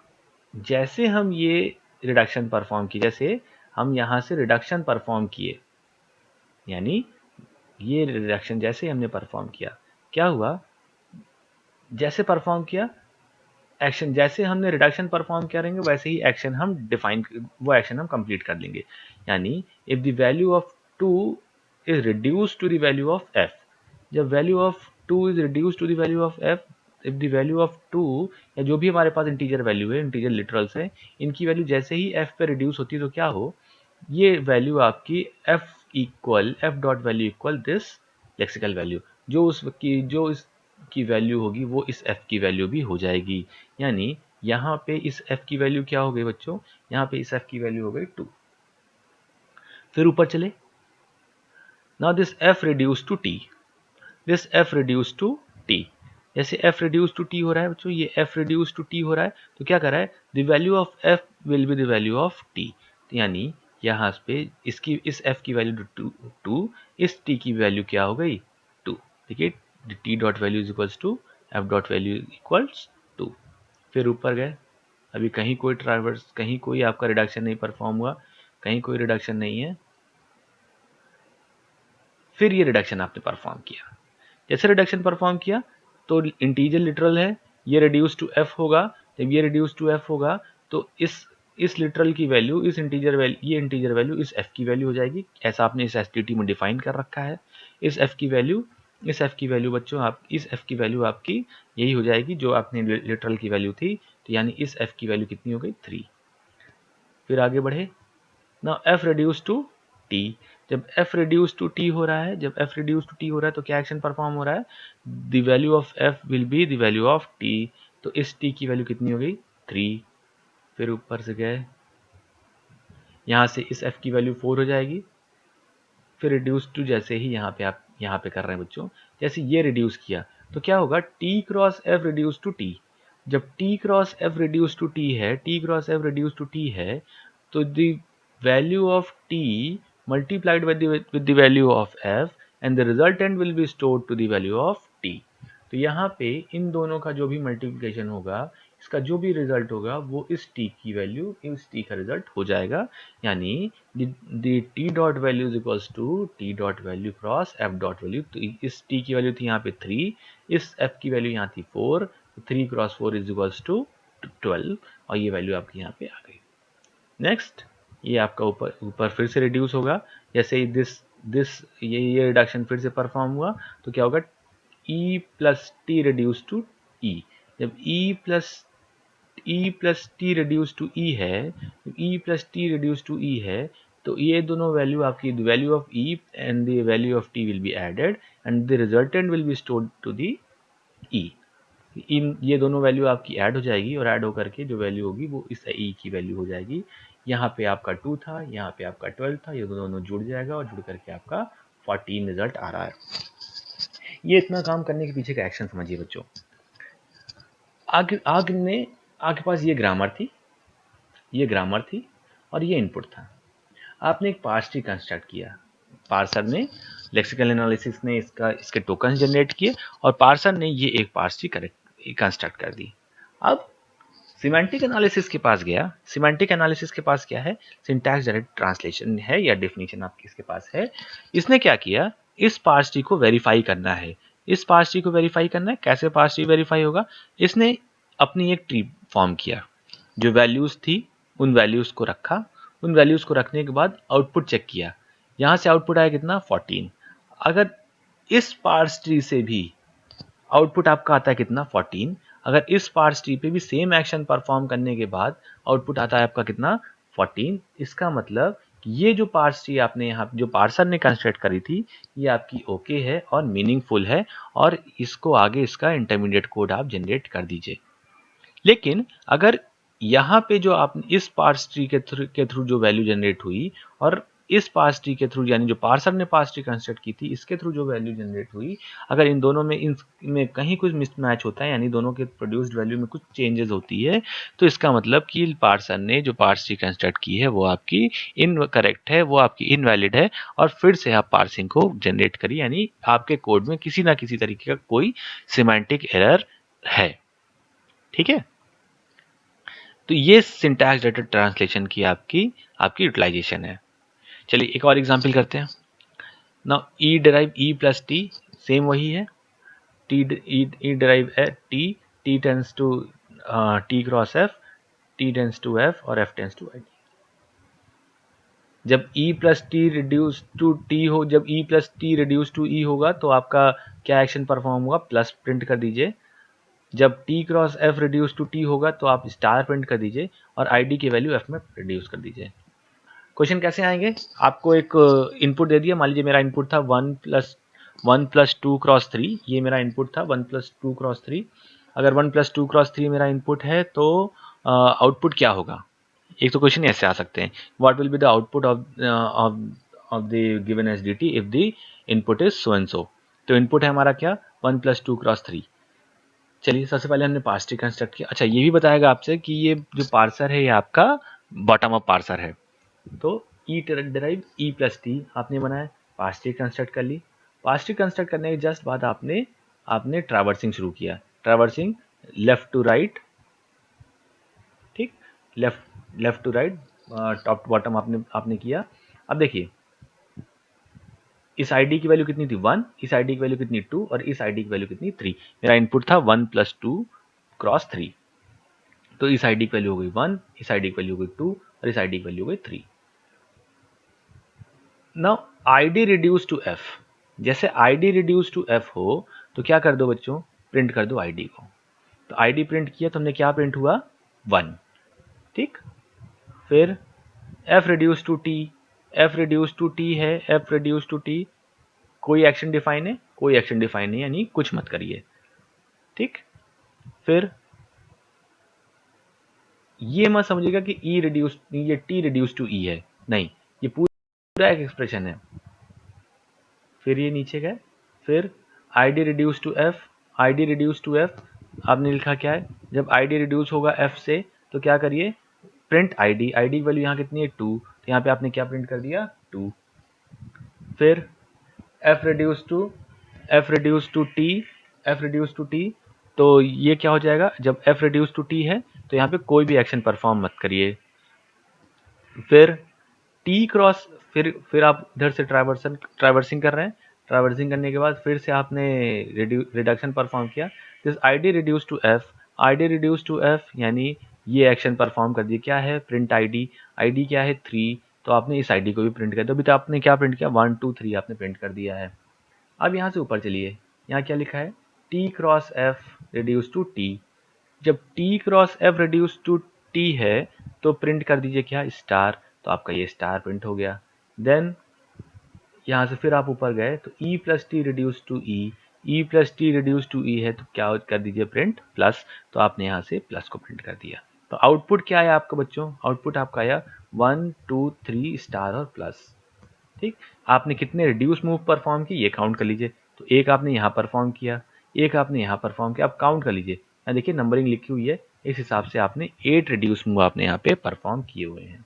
जैसे हम ये रिडक्शन परफॉर्म किए, जैसे हम यहाँ से रिडक्शन परफॉर्म किए, यानी ये रिडक्शन जैसे हमने परफॉर्म किया, क्या हुआ, जैसे परफॉर्म किया एक्शन, जैसे हमने रिडक्शन परफॉर्म करेंगे वैसे ही एक्शन हम डिफाइन, वो एक्शन हम कंप्लीट कर लेंगे। यानी if the value of 2 is reduce to the value of F, जब value of 2 is reduce to the value of F, if the value of 2 या जो भी हमारे पास इंटीजर वैल्यू है, इंटीजर लिटरल्स है, इनकी वैल्यू जैसे ही एफ पे रिड्यूस होती है तो क्या हो, ये वैल्यू आपकी F equal F dot value equal this lexical value, जो इस की वैल्यू होगी वो इस f की वैल्यू भी हो जाएगी। यानी यहाँ पे इस f की वैल्यू क्या हो गई बच्चों, यहाँ पे इस f की वैल्यू हो गई 2। फिर ऊपर चले, now this f reduce to t, this f reduce to t, जैसे f रिड्यूस टू t हो रहा है बच्चों, ये f रिड्यूस टू t हो रहा है, तो क्या कर रहा है, the value of f will be the value of t। यानी यहाँ पे इसकी इस f की वैल्यू 2, इस t की वैल्यू क्या हो गई 2। देखिए t dot value is equals to f dot value equals 2। फिर ऊपर गए, अभी कहीं कोई ट्रावर्स, कहीं कोई आपका रिडक्शन नहीं परफॉर्म हुआ, कहीं कोई रिडक्शन नहीं है। फिर ये रिडक्शन आपने परफॉर्म किया, जैसे रिडक्शन परफॉर्म किया तो इंटीजर लिटरल है, ये रिड्यूस टू एफ होगा, जब ये रिड्यूस टू एफ होगा तो इस लिटरल की वैल्यू इस इंटीजर वैल्यू, ये इंटीजर वैल्यू इस एफ की वैल्यू हो जाएगी, ऐसा आपने इस एसटीटी में डिफाइन कर रखा है। इस एफ की वैल्यू, इस एफ की वैल्यू बच्चों, आप इस एफ की वैल्यू आपकी यही हो जाएगी जो आपने लिटरल की वैल्यू थी, तो यानी इस एफ की वैल्यू कितनी हो गई 3। फिर आगे बढ़े, now f reduce to t, जब f रिड्यूस टू t हो रहा है, जब f रिड्यूस टू t हो रहा है तो क्या एक्शन परफॉर्म हो रहा है, the value of f will be the value of t, तो इस t की वैल्यू कितनी हो गई 3। फिर ऊपर से गए, यहाँ से इस f की वैल्यू 4 हो जाएगी। फिर रिड्यूस टू, जैसे ही यहाँ पे आप यहाँ पे कर रहे हैं बच्चों, जैसे ये रिड्यूस किया तो क्या होगा, t cross f reduce to t, जब t cross f reduce to t है, t cross f reduce to t है, तो the value of t multiplied with the value of f and the resultant will be stored to the value of t। तो यहाँ पे इन दोनों का जो भी मल्टीप्लिकेशन होगा, इसका जो भी रिजल्ट होगा वो इस t की वैल्यू, इस t का रिजल्ट हो जाएगा। यानी the t dot value is equals to t dot value cross f dot value. तो इस t की वैल्यू थी यहाँ पे 3, इस f की वैल्यू यहाँ थी 4, तो 3 क्रॉस 4 इज इक्वल्स टू 12 और ये वैल्यू आपकी यहाँ पे आ गई। नेक्स्ट, ये आपका ऊपर ऊपर फिर से रिड्यूस होगा, जैसे ही ये रिडक्शन फिर से परफॉर्म हुआ तो क्या होगा, e plus T reduce to e, जब e plus T reduce to e है, e plus T reduce to e है, तो ये दोनों वैल्यू आपकी, the value of e and the value of t will be added and the resultant will be stored to the e। इन ये दोनों value आपकी ऐड हो जाएगी और ऐड होकर के जो वैल्यू होगी वो इस e की वैल्यू हो जाएगी। यहाँ पे आपका 2 था, यहाँ पे आपका 12 था, ये दोनों जुड़ जाएगा और जुड़ करके आपका 14 रिजल्ट आ रहा है। ये इतना काम करने के पीछे का एक्शन समझिए बच्चों। आपके पास ये ग्रामर थी और ये इनपुट था। आपने एक पार्स ट्री कंस्ट्रक्ट किया, पार्सर ने, लेक्सिकल एनालिसिस ने इसके टोकन जनरेट किए और पार्सर ने ये एक पार्स ट्री कंस्ट्रक्ट कर दी। अब सिमेंटिक एनालिसिस के पास गया, सिमेंटिक एनालिसिस के पास क्या है, सिंटैक्स डायरेक्ट ट्रांसलेशन है या डेफिनेशन आपकी इसके पास है। इसने क्या किया, इस पार्स ट्री को वेरीफाई करना है। इस पार्स ट्री को वेरीफाई करना है, कैसे पार्स ट्री वेरीफाई होगा? इसने अपनी एक ट्री फॉर्म किया, जो वैल्यूज थी उन वैल्यूज को रखा, उन वैल्यूज को रखने के बाद आउटपुट चेक किया, यहां से आउटपुट आया कितना 14। अगर इस पार्स ट्री से भी आउटपुट आपका आता है कितना 14, अगर इस पार्स ट्री पे भी सेम एक्शन परफॉर्म करने के बाद आउटपुट आता है आपका कितना 14, इसका मतलब ये जो पार्स ट्री आपने यहाँ जो पार्सर ने कंस्ट्रक्ट करी थी ये आपकी ओके है और मीनिंगफुल है, और इसको आगे इसका इंटरमीडिएट कोड आप जनरेट कर दीजिए। लेकिन अगर यहाँ पे जो आप इस पार्स ट्री के थ्रू जो वैल्यू जनरेट हुई और इस पार्स ट्री के थ्रू यानी जो पार्सर ने पार्स ट्री कंस्ट्रक्ट की थी इसके थ्रू जो वैल्यू जनरेट हुई, अगर इन दोनों में इनमें कहीं कुछ मिसमैच होता है यानी दोनों के प्रोड्यूस्ड वैल्यू में कुछ चेंजेस होती है, तो इसका मतलब कि पार्सर ने जो पार्स ट्री कंस्ट्रक्ट की है वो आपकी इनकरेक्ट है, वो आपकी इनवैलिड है, और फिर से आप पार्सिंग को जनरेट करिए, यानी आपके कोड में किसी ना किसी तरीके का कोई सिमेंटिक एरर है। ठीक है, तो ये सिंटैक्स डाटा ट्रांसलेशन की आपकी यूटिलाइजेशन है। चलिए एक और एग्जांपल करते हैं। Now E derive E plus T, same वही है, टी ई डिराइव है T, T tends to T cross F, T tends to F और एफ टेंस टू आई। जब E plus T reduce to T हो, जब E plus T reduce to E होगा तो आपका क्या एक्शन परफॉर्म होगा? प्लस प्रिंट कर दीजिए। जब T cross F reduce to T होगा तो आप स्टार प्रिंट कर दीजिए और आईडी की वैल्यू एफ में रिड्यूस कर दीजिए। क्वेश्चन कैसे आएंगे? आपको एक इनपुट दे दिया, मान लीजिए मेरा इनपुट था 1+2 क्रॉस 3, ये मेरा इनपुट था 1+2 क्रॉस 3। अगर 1+2 क्रॉस 3 मेरा इनपुट है तो आउटपुट क्या होगा? एक तो क्वेश्चन ऐसे आ सकते हैं, what will be the output of the given S D T if the input is so and so. तो इनपुट है हमारा क्या? 1+2 क्रॉस 3। चलिए सबसे पहले हमने पार्स ट्री कंस्ट्रक्ट किया। अच्छा ये भी बताएगा आपसे कि ये जो पार्सर है ये आपका बॉटम अप पार्सर है, तो ई डिराइव ई प्लस टी आपने बनाया, पार्स ट्री कंस्ट्रक्ट कर ली। पार्स ट्री कंस्ट्रक्ट करने के जस्ट बाद आपने ट्रैवर्सिंग शुरू किया, ट्रैवर्सिंग लेफ्ट टू राइट, ठीक, left to right, top to bottom आपने किया। अब देखिए इस आईडी की वैल्यू कितनी थी 1, इस आईडी की वैल्यू कितनी 2 और इस आईडी की वैल्यू कितनी 3। मेरा इनपुट था 1+2 क्रॉस 3, तो इस आईडी की वैल्यू हो गई 1, इस आईडी की वैल्यू हो गई 2 और इस आईडी की वैल्यू हो गई 3। Now ID reduce to F, जैसे आईडी रिड्यूस टू एफ हो तो क्या कर दो बच्चों? प्रिंट कर दो आईडी को। तो आईडी प्रिंट किया तो हमने क्या प्रिंट हुआ? 1, ठीक। फिर F reduce to T, F reduce to T है, एफ रिड्यूस टू टी, कोई एक्शन डिफाइन है? कोई एक्शन डिफाइन नहीं, यानी कुछ मत करिए, ठीक। फिर ये मत समझिएगा कि ई रिड्यूस, ये टी रिड्यूस टू ई है, नहीं, ये पूरा एक एक्सप्रेशन है। फिर ये नीचे गए, फिर ID reduce to F, ID reduce to F आपने लिखा क्या है? जब आईडी रिड्यूस होगा एफ से तो क्या करिए? प्रिंट आईडी, आईडी की वैल्यू यहाँ कितनी है 2, तो यहाँ पे आपने क्या प्रिंट कर दिया? 2। फिर F reduce to T, F reduce to T, तो ये क्या हो जाएगा? जब एफ रिड्यूस टू टी है तो यहाँ पे कोई भी एक्शन परफॉर्म मत करिए। फिर टी क्रॉस, फिर आप इधर से ट्रैवर्सिंग कर रहे हैं, ट्रैवर्सिंग करने के बाद फिर से आपने रिडक्शन परफॉर्म किया, this ID reduce to F, ID reduce to F यानी ये एक्शन परफॉर्म कर दिए, क्या है? प्रिंट आईडी, आईडी क्या है 3, तो आपने इस आईडी को भी प्रिंट कर दिया। अभी तो आपने क्या प्रिंट किया? 1 2 3 आपने प्रिंट कर दिया है। अब यहाँ से ऊपर चलिए, यहाँ क्या लिखा है? T cross F reduce to T. जब T cross F reduce to T है तो प्रिंट कर दीजिए क्या? स्टार, तो आपका ये स्टार प्रिंट हो गया। देन यहाँ से फिर आप ऊपर गए तो E plus T reduce to E, E plus T reduce to E है तो क्या कर दीजिए? प्रिंट प्लस, तो आपने यहाँ से प्लस को प्रिंट कर दिया। तो आउटपुट क्या आया आपका बच्चों? आउटपुट आपका आया 1 2 3 स्टार और प्लस, ठीक। आपने कितने रिड्यूस मूव परफॉर्म किए ये काउंट कर लीजिए, तो एक आपने यहाँ परफॉर्म किया, एक आपने यहाँ परफॉर्म किया, आप काउंट कर लीजिए। यहाँ देखिए नंबरिंग लिखी हुई है, इस हिसाब से आपने 8 रिड्यूस मूव आपने यहाँ पे परफॉर्म किए हुए हैं,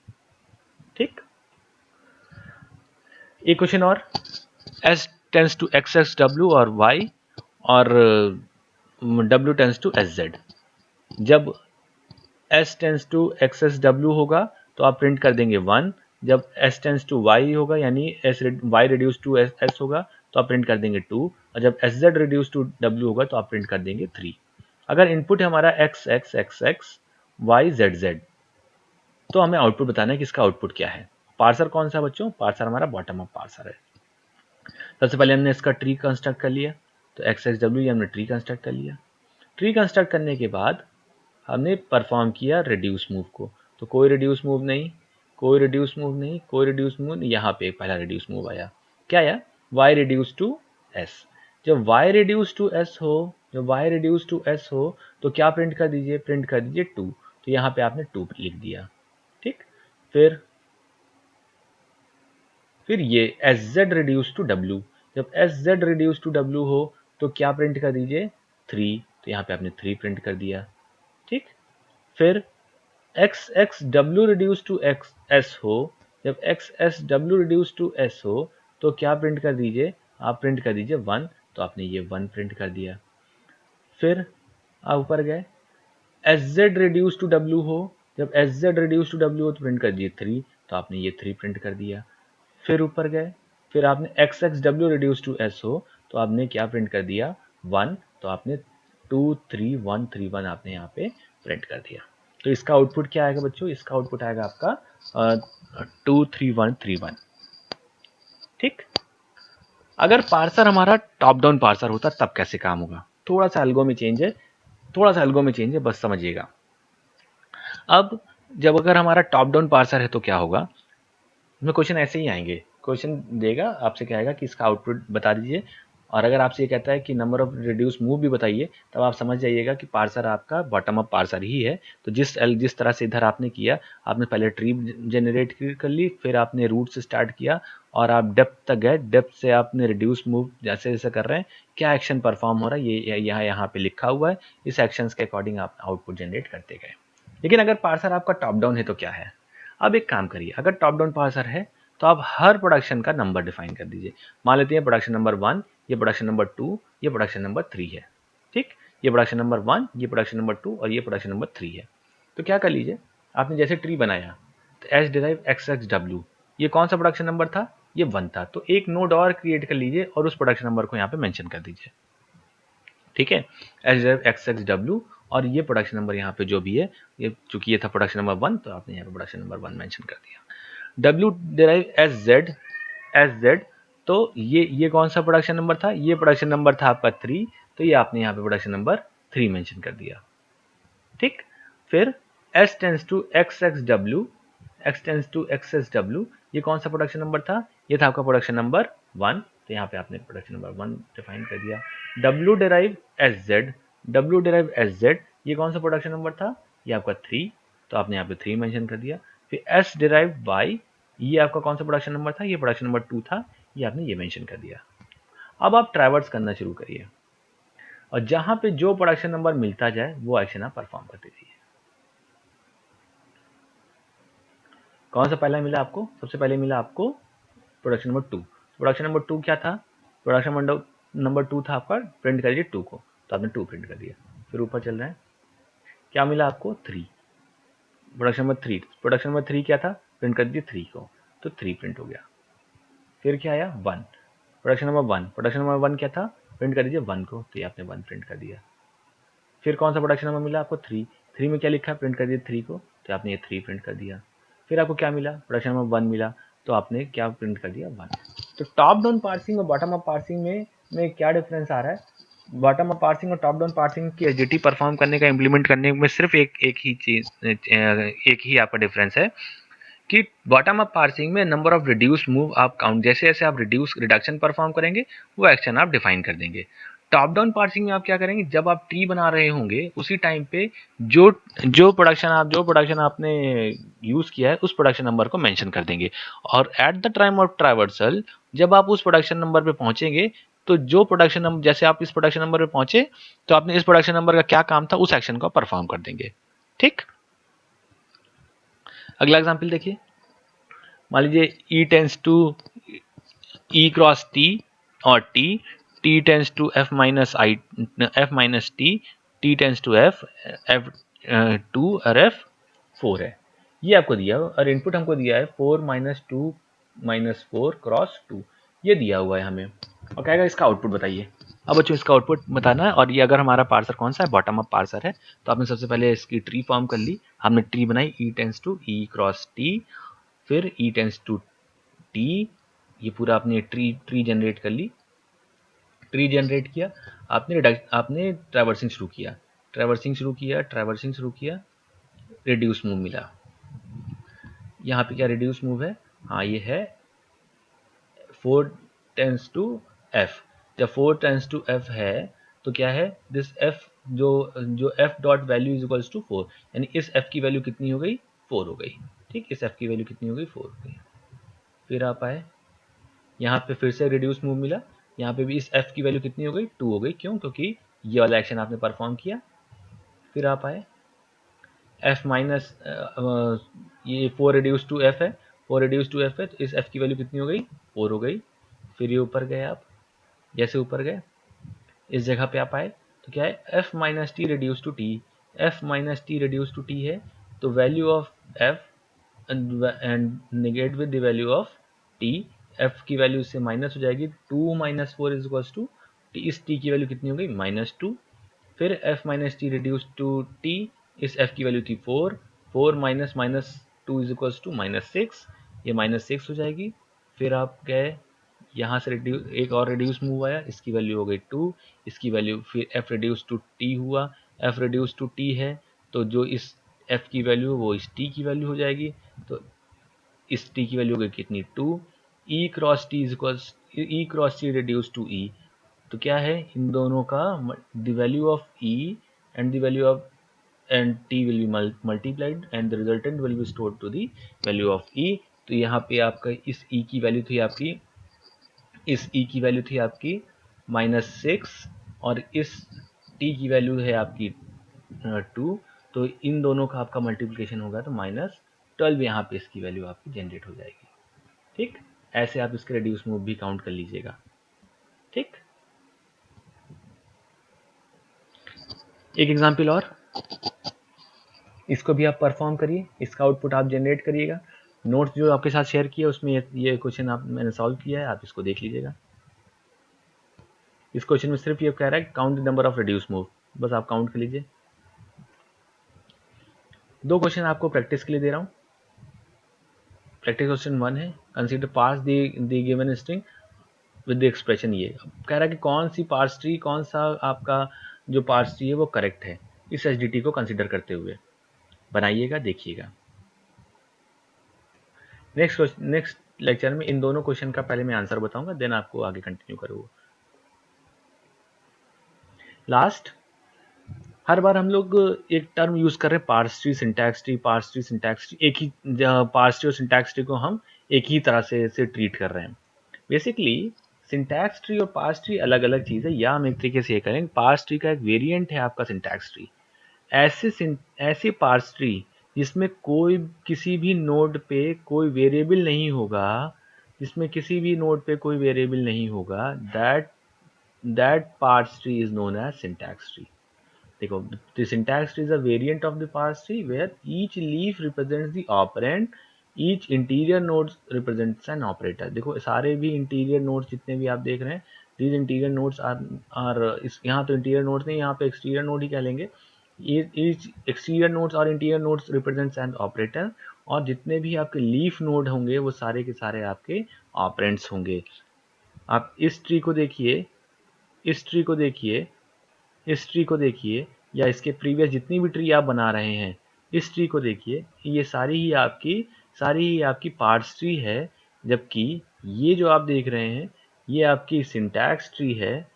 ठीक। एक क्वेश्चन और, S tends to XS W और Y और W टेंस टू SZ। जब S tends to XS W होगा तो आप प्रिंट कर देंगे 1, जब s टेंस टू y होगा यानी y रिड्यूस टू s होगा तो आप प्रिंट कर देंगे 2, और जब sz रिड्यूस टू w होगा तो आप प्रिंट कर देंगे 3। अगर इनपुट है हमारा x x x x y z z, तो हमें आउटपुट बताना है कि इसका आउटपुट क्या है। पार्सर कौन सा बच्चों? पार्सर हमारा बॉटम अप पार्सर है। सबसे पहले हमने इसका ट्री कंस्ट्रक्ट कर लिया, तो एक्स एक्स डब्ल्यू ये हमने ट्री कंस्ट्रक्ट कर लिया। ट्री कंस्ट्रक्ट करने के बाद हमने परफॉर्म किया रिड्यूस मूव को, तो कोई रिड्यूस मूव नहीं, कोई रिड्यूस मूव नहीं, कोई रिड्यूस मूव नहीं, यहाँ पे पहला रिड्यूस मूव आया। क्या आया? y reduce to s। जब y रिड्यूस टू s हो, जब y रिड्यूस टू s हो तो क्या प्रिंट कर दीजिए? प्रिंट कर दीजिए 2, तो यहाँ पे आपने 2 लिख दिया। ठीक, फिर ये sz रिड्यूस टू w, जब sz रिड्यूस टू w हो तो क्या प्रिंट कर दीजिए? 3, तो यहाँ पे आपने 3 प्रिंट कर दिया। ठीक, फिर xxw रिड्यूस टू s हो, जब xsw रिड्यूस टू s हो तो क्या प्रिंट कर दीजिए? आप प्रिंट कर दीजिए 1, तो आपने ये 1 प्रिंट कर दिया। फिर आप ऊपर गए, sz रिड्यूस टू w हो, जब sz रिड्यूस टू w हो तो प्रिंट कर दीजिए 3, तो आपने ये 3 प्रिंट कर दिया। फिर ऊपर गए, फिर आपने xxw रिड्यूस टू s हो तो आपने क्या प्रिंट कर दिया? 1, तो आपने 2 3 1 3 1 आपने यहाँ पे प्रिंट कर दिया। तो इसका आउटपुट क्या आएगा बच्चों? इसका आउटपुट आएगा आपका 2 3 1 3 1। ठीक, अगर पार्सर हमारा टॉप डाउन पार्सर होता तब कैसे काम होगा? थोड़ा सा एल्गो में चेंज है, थोड़ा सा एल्गो में चेंज है, बस समझिएगा। अब जब अगर हमारा टॉप डाउन पार्सर है तो क्या होगा? इसमें क्वेश्चन ऐसे ही आएंगे, क्वेश्चन देगा आपसे, कहेगा कि इसका आउटपुट बता दीजिए, और अगर आपसे ये कहता है कि नंबर ऑफ रिड्यूस मूव भी बताइए, तब आप समझ जाइएगा कि पार्सर आपका बॉटम अप पार्सर ही है। तो जिस तरह से इधर आपने किया, आपने पहले ट्री जनरेट कर ली, फिर आपने रूट से स्टार्ट किया और आप डेप्थ तक गए, डेप्थ से आपने रिड्यूस मूव जैसे जैसे कर रहे हैं, क्या एक्शन परफॉर्म हो रहा है ये यहाँ पे लिखा हुआ है, इस एक्शन के अकॉर्डिंग आप आउटपुट जनरेट करते गए। लेकिन अगर पार्सर आपका टॉप डाउन है तो क्या है? अब एक काम करिए, अगर टॉप डाउन पार्सर है तो आप हर प्रोडक्शन का नंबर डिफाइन कर दीजिए। मान लेते हैं प्रोडक्शन नंबर 1, ये प्रोडक्शन नंबर 2, ये प्रोडक्शन नंबर 3 है। ठीक, ये प्रोडक्शन नंबर 1, ये प्रोडक्शन नंबर 2 और ये प्रोडक्शन नंबर 3 है। तो क्या कर लीजिए, आपने जैसे ट्री बनाया तो H derive x X W, ये कौन सा प्रोडक्शन नंबर था? ये 1 था, तो एक नोड और क्रिएट कर लीजिए और उस प्रोडक्शन नंबर को यहाँ पे मेंशन कर दीजिए। ठीक है, H derive x X W, और ये प्रोडक्शन नंबर यहाँ पे जो भी है, ये चूंकि ये था प्रोडक्शन नंबर 1 तो आपने यहाँ पे प्रोडक्शन नंबर 1 मेंशन कर दिया। W डिराइव एस जेड, तो ये कौन सा प्रोडक्शन नंबर था? ये प्रोडक्शन नंबर था आपका 3, तो ये आपने यहाँ पे प्रोडक्शन नंबर 3 मेंशन कर दिया। ठीक, फिर S tends to X X W, X tends to X S W, ये कौन सा प्रोडक्शन नंबर था? ये था आपका प्रोडक्शन नंबर 1, तो यहाँ पे आपने प्रोडक्शन नंबर 1 डिफाइन कर दिया। W derive S Z, W derive S Z, ये कौन सा प्रोडक्शन नंबर था? ये आपका 3, तो आपने यहाँ पे 3 मेंशन कर दिया। फिर S डिराइव वाई, ये आपका कौन सा प्रोडक्शन नंबर था? ये प्रोडक्शन नंबर 2 था, ये आपने ये मेंशन कर दिया। अब आप ट्रैवर्स करना शुरू करिए और जहां पे जो प्रोडक्शन नंबर मिलता जाए वो एक्शन आप परफॉर्म करते रहिए। कौन सा पहला मिला आपको? सबसे पहले मिला आपको प्रोडक्शन नंबर 2। प्रोडक्शन नंबर 2 क्या था? प्रोडक्शन नंबर 2 था आपका प्रिंट करिए 2 को, तो आपने 2 प्रिंट कर दिया। फिर ऊपर चल रहे हैं, क्या मिला आपको? 3। प्रोडक्शन नंबर 3, प्रोडक्शन नंबर 3 क्या था? प्रिंट कर दिए 3 को, तो 3 प्रिंट हो गया। फिर क्या आया? 1, प्रोडक्शन नंबर 1, प्रोडक्शन नंबर 1 क्या था? प्रिंट कर दीजिए 1 को, तो ये आपने 1 प्रिंट कर दिया। फिर कौन सा प्रोडक्शन नंबर मिला आपको? 3, 3 में क्या लिखा है? प्रिंट कर दिया 3 को, तो आपने ये 3 प्रिंट कर दिया। फिर आपको क्या मिला? प्रोडक्शन नंबर 1 मिला, तो आपने क्या प्रिंट कर दिया? 1। तो टॉप डाउन पार्सिंग और बॉटम अप पार्सिंग में क्या डिफरेंस आ रहा है? बॉटम अप पार्सिंग और टॉप डाउन पार्सिंग की एसडीटी परफॉर्म करने का, इंप्लीमेंट करने में सिर्फ एक ही चीज, एक ही आपका डिफरेंस है कि बॉटम अप पार्सिंग में नंबर ऑफ रिड्यूस मूव आप काउंट, जैसे जैसे आप रिडक्शन परफॉर्म करेंगे वो एक्शन आप डिफाइन कर देंगे। टॉप डाउन पार्सिंग में आप क्या करेंगे? जब आप ट्री बना रहे होंगे उसी टाइम पे जो प्रोडक्शन आपने यूज किया है उस प्रोडक्शन नंबर को मेंशन कर देंगे, और at the time of traversal जब आप उस प्रोडक्शन नंबर पे पहुंचेंगे तो जो प्रोडक्शन नंबर, जैसे आप इस प्रोडक्शन नंबर पे पहुंचे तो आपने इस प्रोडक्शन नंबर का क्या काम था उस एक्शन को परफॉर्म कर देंगे। ठीक, अगला एग्जाम्पल देखिए, मान लीजिए E tends to E cross T और T tends to F minus T tends to F 2 और F 4 है। ये आपको दिया और इनपुट हमको दिया है 4 माइनस 2 माइनस 4 क्रॉस 2, ये दिया हुआ है हमें। और कहेगा इसका आउटपुट बताइए। अब बच्चों इसका आउटपुट बताना है, और ये अगर हमारा पार्सर कौन सा है, बॉटम अप पार्सर है, तो आपने सबसे पहले इसकी ट्री फॉर्म कर ली। हमने ट्री बनाई E tense to E cross T, फिर ई टेंस टू टी, ये पूरा आपने ट्री जनरेट कर ली। ट्री जनरेट किया आपने ट्रैवर्सिंग शुरू किया, रिड्यूस मूव मिला। यहाँ पे क्या रिड्यूस मूव है, हाँ ये है 4 टेंस टू एफ। जब 4 टेंस टू एफ है तो क्या है, दिस एफ जो F dot value is equals to 4, यानी इस एफ की वैल्यू कितनी हो गई, 4 हो गई। ठीक, इस एफ की वैल्यू कितनी हो गई, 4 हो गई। फिर आप आए यहाँ पे, फिर से रिड्यूस मूव मिला, यहाँ पे भी इस एफ की वैल्यू कितनी हो गई, 2 हो गई। क्यों, क्योंकि ये वाला एक्शन आपने परफॉर्म किया। फिर आप आए एफ माइनस ये 4 रिड्यूस टू एफ है, 4 रिड्यूस टू एफ है, तो इस एफ की वैल्यू कितनी हो गई, 4 हो गई। फिर ये ऊपर गए आप, जैसे ऊपर गए इस जगह पे आप आए तो क्या है, F minus T reduce to T, F minus T reduce to T है, तो value of F and negate with the value of T, F की वैल्यू इससे माइनस हो जाएगी, 2 minus 4 is equals to T, इस टी की वैल्यू कितनी हो गई, -2। फिर F minus T reduce to T, इस एफ की वैल्यू थी 4, 4 minus minus 2 is equals to -6, ये -6 हो जाएगी। फिर आप गए यहाँ से रिड्यूस, एक और रिड्यूस मूव आया, इसकी वैल्यू हो गई 2, इसकी वैल्यू फिर एफ रिड्यूस टू टी हुआ, एफ रिड्यूस टू टी है, तो जो इस एफ की वैल्यू वो इस टी की वैल्यू हो जाएगी, तो इस टी की वैल्यू हो गई कितनी, 2। E cross T is equals, E cross T reduce to E, तो क्या है इन दोनों का the value of E and the value of and t will be multiplied and the resultant will be stored to the value of e। तो यहाँ पे आपका इस e की वैल्यू थी आपकी, इस e की वैल्यू थी आपकी -6 और इस t की वैल्यू है आपकी 2, तो इन दोनों का आपका मल्टीप्लिकेशन होगा तो -12 यहाँ पे इसकी वैल्यू आपकी जनरेट हो जाएगी। ठीक, ऐसे आप इसके रिड्यूस मूव भी काउंट कर लीजिएगा। ठीक, एक एग्जाम्पल और, इसको भी आप परफॉर्म करिए, इसका आउटपुट आप जनरेट करिएगा। नोट्स जो आपके साथ शेयर किया उसमें ये क्वेश्चन आप मैंने सॉल्व किया है, आप इसको देख लीजिएगा। इस क्वेश्चन में सिर्फ ये कह रहा है count the number of reduce move, बस आप काउंट कर लीजिए। 2 क्वेश्चन आपको प्रैक्टिस के लिए दे रहा हूँ। प्रैक्टिस क्वेश्चन 1 है, consider parse the given string with the expression. ये कह रहा है कि कौन सी पार्स ट्री, कौन सा आपका जो पार्स ट्री है वो करेक्ट है, इस एसडीटी को कंसीडर करते हुए बनाइएगा, देखिएगा। नेक्स्ट लेक्चर में इन दोनों क्वेश्चन का पहले मैं आंसर बताऊंगा, देन आपको आगे कंटिन्यू करूँगा। लास्ट, हर बार हम लोग एक टर्म यूज कर रहे हैं, parse tree, syntax tree, parse tree, syntax tree, एक ही पार्स ट्री और सिंटैक्स ट्री को हम एक ही तरह से ट्रीट कर रहे हैं। बेसिकली सिंटैक्स ट्री और पार्स ट्री अलग अलग चीज़ है, या हम एक तरीके से ये करें, पार्स ट्री का एक वेरिएंट है आपका सिंटैक्स ट्री। ऐसे पार्स ट्री जिसमें कोई किसी भी नोड पे कोई वेरिएबल नहीं होगा, जिसमें किसी भी नोड पे कोई वेरिएबल नहीं होगा, that parse tree is known as syntax tree. देखो, the syntax tree is a variant of the parse tree where each leaf represents the operand, each interior node represents an operator। देखो सारे भी interior nodes जितने भी आप देख रहे हैं, these interior nodes are इस यहाँ तो इंटीरियर नोड्स नहीं, यहाँ पे एक्सटीरियर नोड ही कह लेंगे। each exterior nodes और interior nodes represents an operator, और जितने भी आपके लीफ नोड होंगे वो सारे के सारे आपके ऑपरेंड्स होंगे। आप इस ट्री को देखिए, इस ट्री को देखिए, इस ट्री को देखिए, या इसके प्रीवियस जितनी भी ट्री आप बना रहे हैं, इस ट्री को देखिए, ये सारी ही आपकी पार्ट्स ट्री है। जबकि ये जो आप देख रहे हैं ये आपकी सिंटैक्स ट्री है,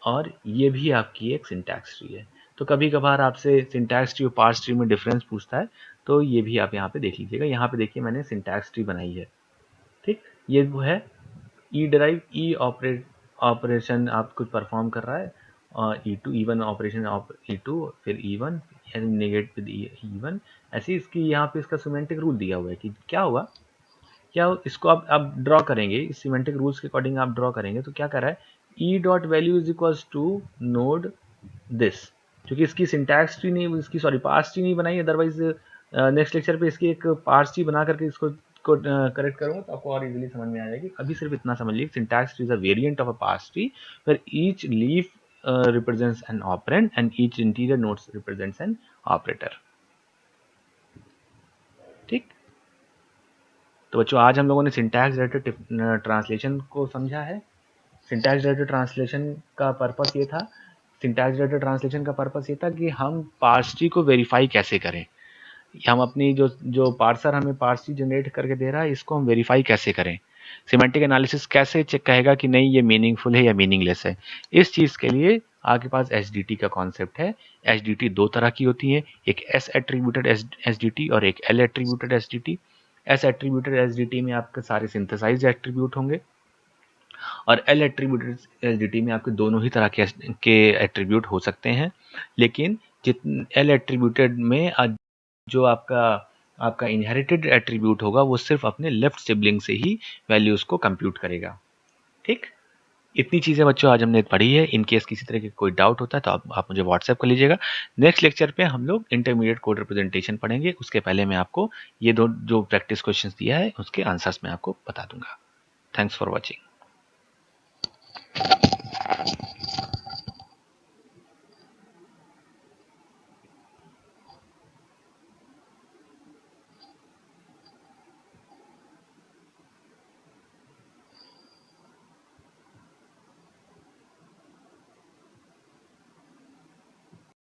और ये भी आपकी एक सिंटैक्स ट्री है। तो कभी कभार आपसे सिंटैक्स ट्री और पार्ट्स ट्री में डिफरेंस पूछता है, तो ये भी आप यहाँ पे देख लीजिएगा। यहाँ पे देखिए मैंने सिंटैक्स ट्री बनाई है। ठीक, ये वो है ई ड्राइव, ई ऑपरेशन आप कुछ परफॉर्म कर रहा है, और E2 E1 ऑपरेशन E2, फिर E1 नेगेट विद E1, ऐसे इसकी यहाँ पे इसका सिमेंटिक रूल दिया हुआ है कि क्या होगा, क्या इसको आप ड्रॉ करेंगे, इस सिमेंटिक रूल्स के अकॉर्डिंग आप ड्रॉ करेंगे तो क्या कर रहा है, E dot value is equals to node this, क्योंकि इसकी सिंटैक्स ट्री नहीं, इसकी सॉरी पार्स ट्री नहीं बनाई, अदरवाइज नेक्स्ट लेक्चर पे इसकी एक पार्स ट्री बना करके इसको करेक्ट करूंगा तो आपको और इजीली समझ में आ जाएगी। अभी सिर्फ इतना समझ लीजिए, syntax tree is a variant of a parse tree where each leaf represents an operand and each interior nodes represents an operator। ठीक, तो बच्चों आज हम लोगों ने सिंटैक्स डायरेक्टेड ट्रांसलेशन को समझा है। सिंटैक्स डायरेक्टेड ट्रांसलेशन का पर्पस ये था, सिंटैक्स डायरेक्टेड ट्रांसलेशन का पर्पस ये था कि हम पार्स ट्री को वेरीफाई कैसे करें। हम अपनी जो पार्सर हमें पार्स ट्री जनरेट करके दे रहा है, इसको हम वेरीफाई कैसे करें, सिमेंटिक एनालिसिस कैसे चेक कहेगा कि नहीं ये मीनिंगफुल है या मीनिंगलेस है। इस चीज़ के लिए आपके पास एसडीटी का कॉन्सेप्ट है। एसडीटी दो तरह की होती है, एक एस एट्रीब्यूटेड एसडीटी और एक L attributed SDT. S attributed SDT में आपके सारे सिंथेसाइज्ड एट्रीब्यूट होंगे और एल एट्रीब्यूटेड एसडीटी में आपके दोनों ही तरह के एट्रीब्यूट हो सकते हैं। लेकिन एल एट्रीब्यूटेड में जो आपका इनहेरिटेड एट्रीब्यूट होगा वो सिर्फ अपने लेफ्ट सिबलिंग से ही वैल्यूज को कंप्यूट करेगा। ठीक, इतनी चीज़ें बच्चों आज हमने पढ़ी है। इन केस किसी तरह की कोई डाउट होता है तो आप मुझे व्हाट्सएप कर लीजिएगा। नेक्स्ट लेक्चर पे हम लोग इंटरमीडिएट कोड रिप्रेजेंटेशन पढ़ेंगे। उसके पहले मैं आपको ये दो जो प्रैक्टिस क्वेश्चंस दिया है उसके आंसर्स मैं आपको बता दूंगा। Thanks for watching.